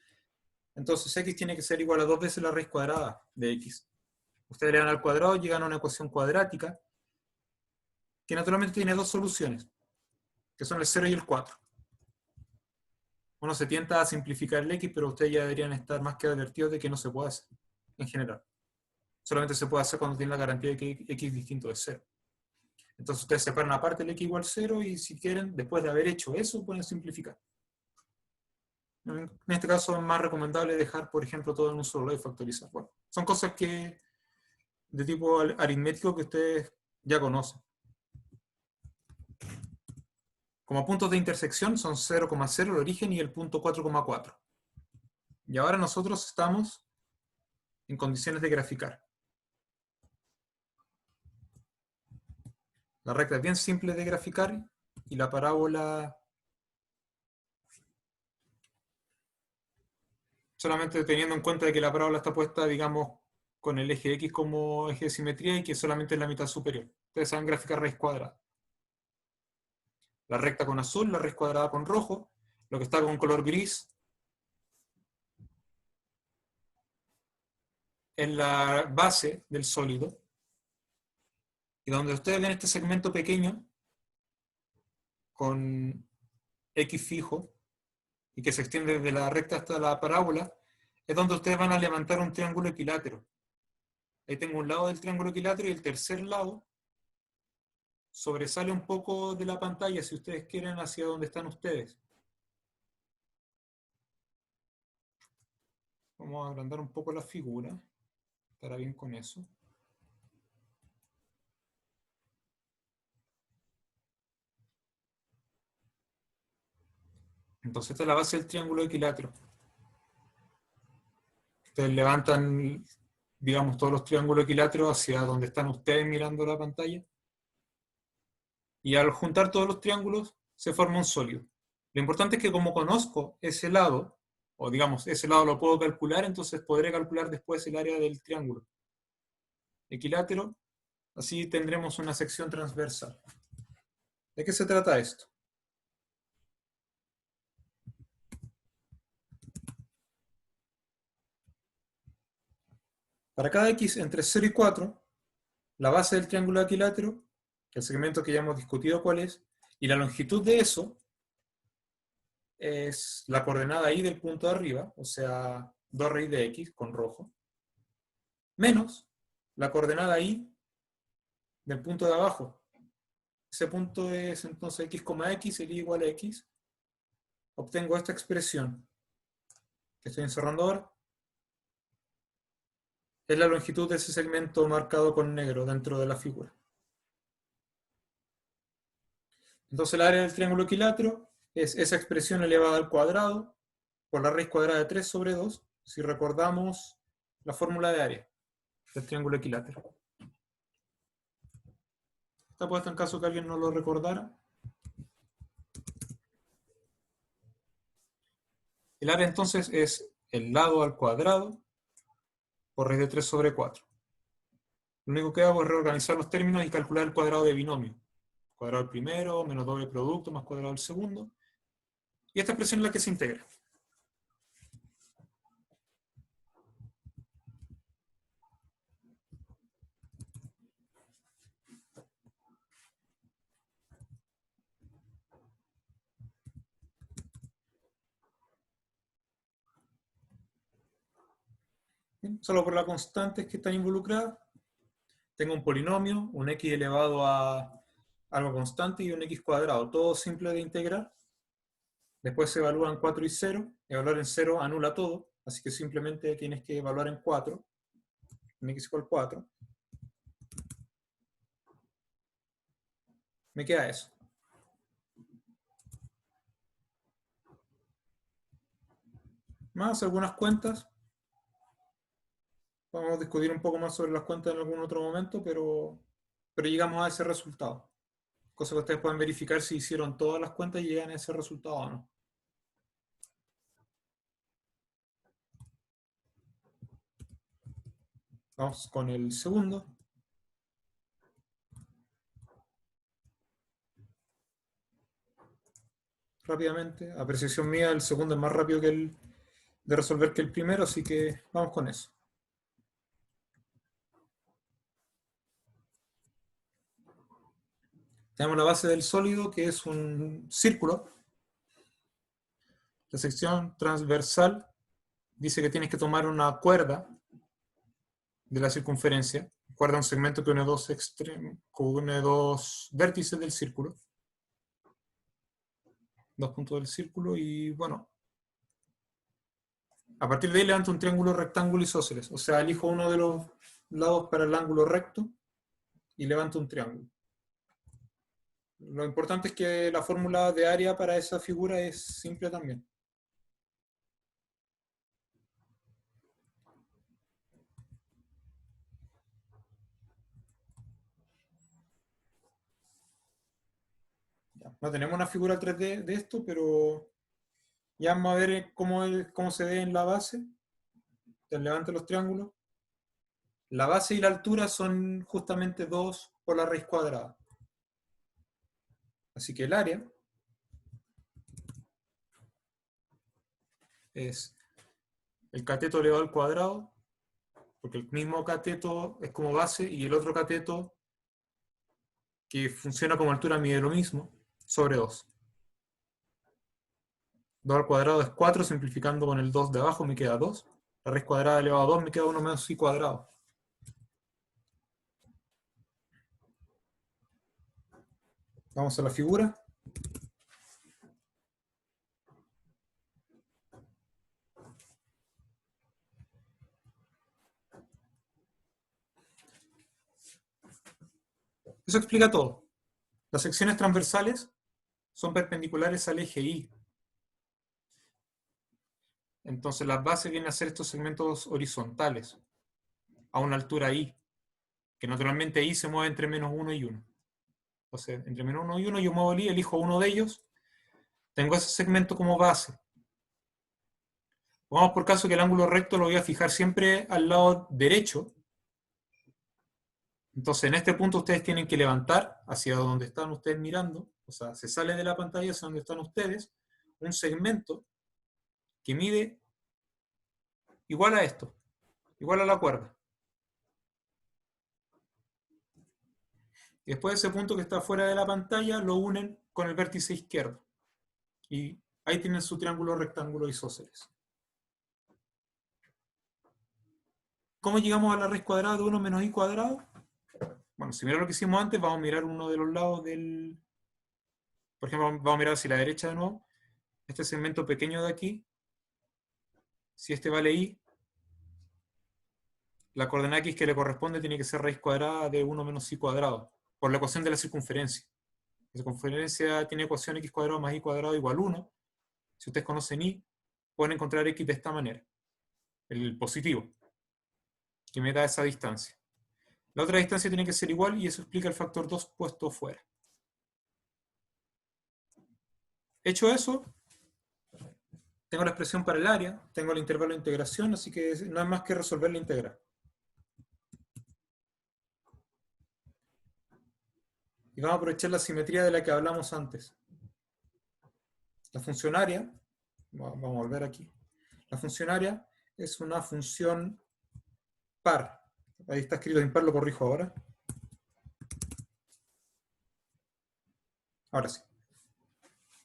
entonces x tiene que ser igual a 2 veces la raíz cuadrada de x. Ustedes le dan al cuadrado y llegan a una ecuación cuadrática que naturalmente tiene dos soluciones, que son el 0 y el 4. Uno se tienta a simplificar el x, pero ustedes ya deberían estar más que advertidos de que no se puede hacer, en general. Solamente se puede hacer cuando tienen la garantía de que x distinto de 0. Entonces ustedes separan aparte el x igual 0 y si quieren, después de haber hecho eso, pueden simplificar. En este caso es más recomendable dejar, por ejemplo, todo en un solo lado y factorizar. Bueno, son cosas que de tipo aritmético que ustedes ya conocen. Como puntos de intersección son 0,0 el origen y el punto 4,4. Y ahora nosotros estamos en condiciones de graficar. La recta es bien simple de graficar y la parábola solamente teniendo en cuenta de que la parábola está puesta, digamos, con el eje X como eje de simetría y que solamente es la mitad superior. Ustedes saben graficar raíz cuadrada. La recta con azul, la raíz cuadrada con rojo, lo que está con color gris es la base del sólido. Y donde ustedes ven este segmento pequeño con X fijo y que se extiende desde la recta hasta la parábola, es donde ustedes van a levantar un triángulo equilátero. Ahí tengo un lado del triángulo equilátero y el tercer lado sobresale un poco de la pantalla, si ustedes quieren, hacia donde están ustedes. Vamos a agrandar un poco la figura. Estará bien con eso. Entonces esta es la base del triángulo equilátero. Ustedes levantan, digamos, todos los triángulos equiláteros hacia donde están ustedes mirando la pantalla. Y al juntar todos los triángulos se forma un sólido. Lo importante es que como conozco ese lado, o digamos, ese lado lo puedo calcular, entonces podré calcular después el área del triángulo equilátero. Así tendremos una sección transversal. ¿De qué se trata esto? Para cada x entre 0 y 4, la base del triángulo equilátero, que el segmento que ya hemos discutido cuál es, y la longitud de eso, es la coordenada y del punto de arriba, o sea, 2 raíz de x con rojo, menos la coordenada y del punto de abajo. Ese punto es entonces x, x, el y igual a x. Obtengo esta expresión que estoy encerrando ahora. Es la longitud de ese segmento marcado con negro dentro de la figura. Entonces el área del triángulo equilátero es esa expresión elevada al cuadrado por la raíz cuadrada de 3 sobre 2, si recordamos la fórmula de área del triángulo equilátero. Está puesto en caso que alguien no lo recordara. El área entonces es el lado al cuadrado por raíz de 3 sobre 4. Lo único que hago es reorganizar los términos y calcular el cuadrado de binomio. Cuadrado del primero, menos doble producto, más cuadrado del segundo. Y esta expresión es la que se integra. ¿Bien? Solo por las constantes que están involucradas. Tengo un polinomio, un x elevado a algo constante y un x cuadrado. Todo simple de integrar. Después se evalúan 4 y 0. Evaluar en 0 anula todo. Así que simplemente tienes que evaluar en 4. En x igual 4. Me queda eso. Más algunas cuentas. Vamos a discutir un poco más sobre las cuentas en algún otro momento, pero llegamos a ese resultado. Cosa que ustedes pueden verificar si hicieron todas las cuentas y llegan a ese resultado o no. Vamos con el segundo. Rápidamente, apreciación mía, el segundo es más rápido que el de resolver que el primero, así que vamos con eso. Tenemos la base del sólido, que es un círculo. La sección transversal dice que tienes que tomar una cuerda de la circunferencia. Cuerda un segmento que une dos vértices del círculo. 2 puntos del círculo y bueno, a partir de ahí levanto un triángulo, rectángulo isósceles. O sea, elijo uno de los lados para el ángulo recto y levanto un triángulo. Lo importante es que la fórmula de área para esa figura es simple también. Ya, no tenemos una figura 3D de esto, pero ya vamos a ver cómo se ve en la base. Entonces, levante los triángulos. La base y la altura son justamente 2 por la raíz cuadrada. Así que el área es el cateto elevado al cuadrado, porque el mismo cateto es como base y el otro cateto que funciona como altura mide lo mismo, sobre 2. 2 al cuadrado es 4, simplificando con el 2 de abajo me queda 2. La raíz cuadrada elevado a 2 me queda 1 menos i cuadrado. Vamos a la figura. Eso explica todo. Las secciones transversales son perpendiculares al eje Y. Entonces las bases vienen a ser estos segmentos horizontales a una altura Y, que naturalmente Y se mueve entre menos 1 y 1. Entonces, entre menos 1 y 1 yo muevo el Y, elijo uno de ellos, tengo ese segmento como base. Vamos por caso que el ángulo recto lo voy a fijar siempre al lado derecho. Entonces, en este punto ustedes tienen que levantar hacia donde están ustedes mirando, o sea, se sale de la pantalla hacia donde están ustedes, un segmento que mide igual a esto, igual a la cuerda. Y después de ese punto que está fuera de la pantalla, lo unen con el vértice izquierdo. Y Ahí tienen su triángulo, rectángulo, isósceles. ¿Cómo llegamos a la raíz cuadrada de 1 menos i cuadrado? Bueno, si mira lo que hicimos antes, vamos a mirar uno de los lados del... Por ejemplo, vamos a mirar hacia la derecha de nuevo. Este segmento pequeño de aquí, si este vale i, la coordenada x que le corresponde tiene que ser raíz cuadrada de 1 menos i cuadrado, por la ecuación de la circunferencia. La circunferencia tiene ecuación x cuadrado más i cuadrado igual 1. Si ustedes conocen i, pueden encontrar x de esta manera, el positivo, que me da esa distancia. La otra distancia tiene que ser igual y eso explica el factor 2 puesto fuera. Hecho eso, tengo la expresión para el área, tengo el intervalo de integración, así que no hay más que resolver la integral. Y vamos a aprovechar la simetría de la que hablamos antes. La funcionaria, vamos a volver aquí. La funcionaria es una función par. Ahí está escrito impar, lo corrijo ahora. Ahora sí.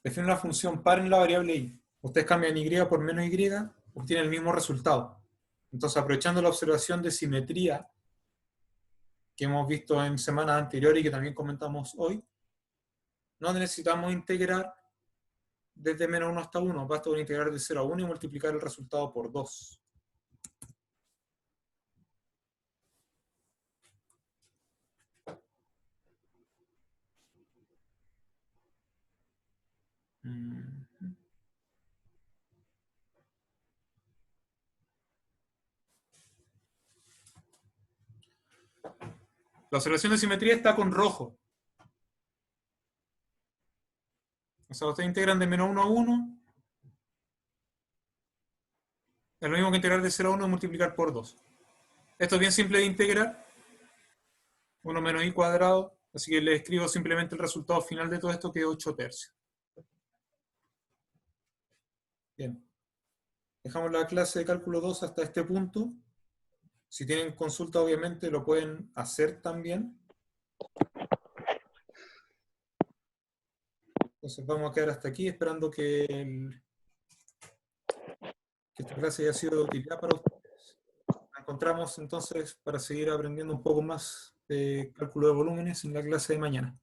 Define una función par en la variable y. Ustedes cambian y por menos y, obtienen el mismo resultado. Entonces, aprovechando la observación de simetría que hemos visto en semanas anteriores y que también comentamos hoy, no necesitamos integrar desde menos 1 hasta 1, basta con integrar de 0 a 1 y multiplicar el resultado por 2. La observación de simetría está con rojo. O sea, ustedes integran de menos 1 a 1. Es lo mismo que integrar de 0 a 1 y multiplicar por 2. Esto es bien simple de integrar. 1 menos i cuadrado. Así que le escribo simplemente el resultado final de todo esto, que es 8 tercios. Bien. Dejamos la clase de cálculo 2 hasta este punto. Si tienen consulta, obviamente lo pueden hacer también. Entonces vamos a quedar hasta aquí, esperando que esta clase haya sido de utilidad para ustedes. Nos encontramos entonces para seguir aprendiendo un poco más de cálculo de volúmenes en la clase de mañana.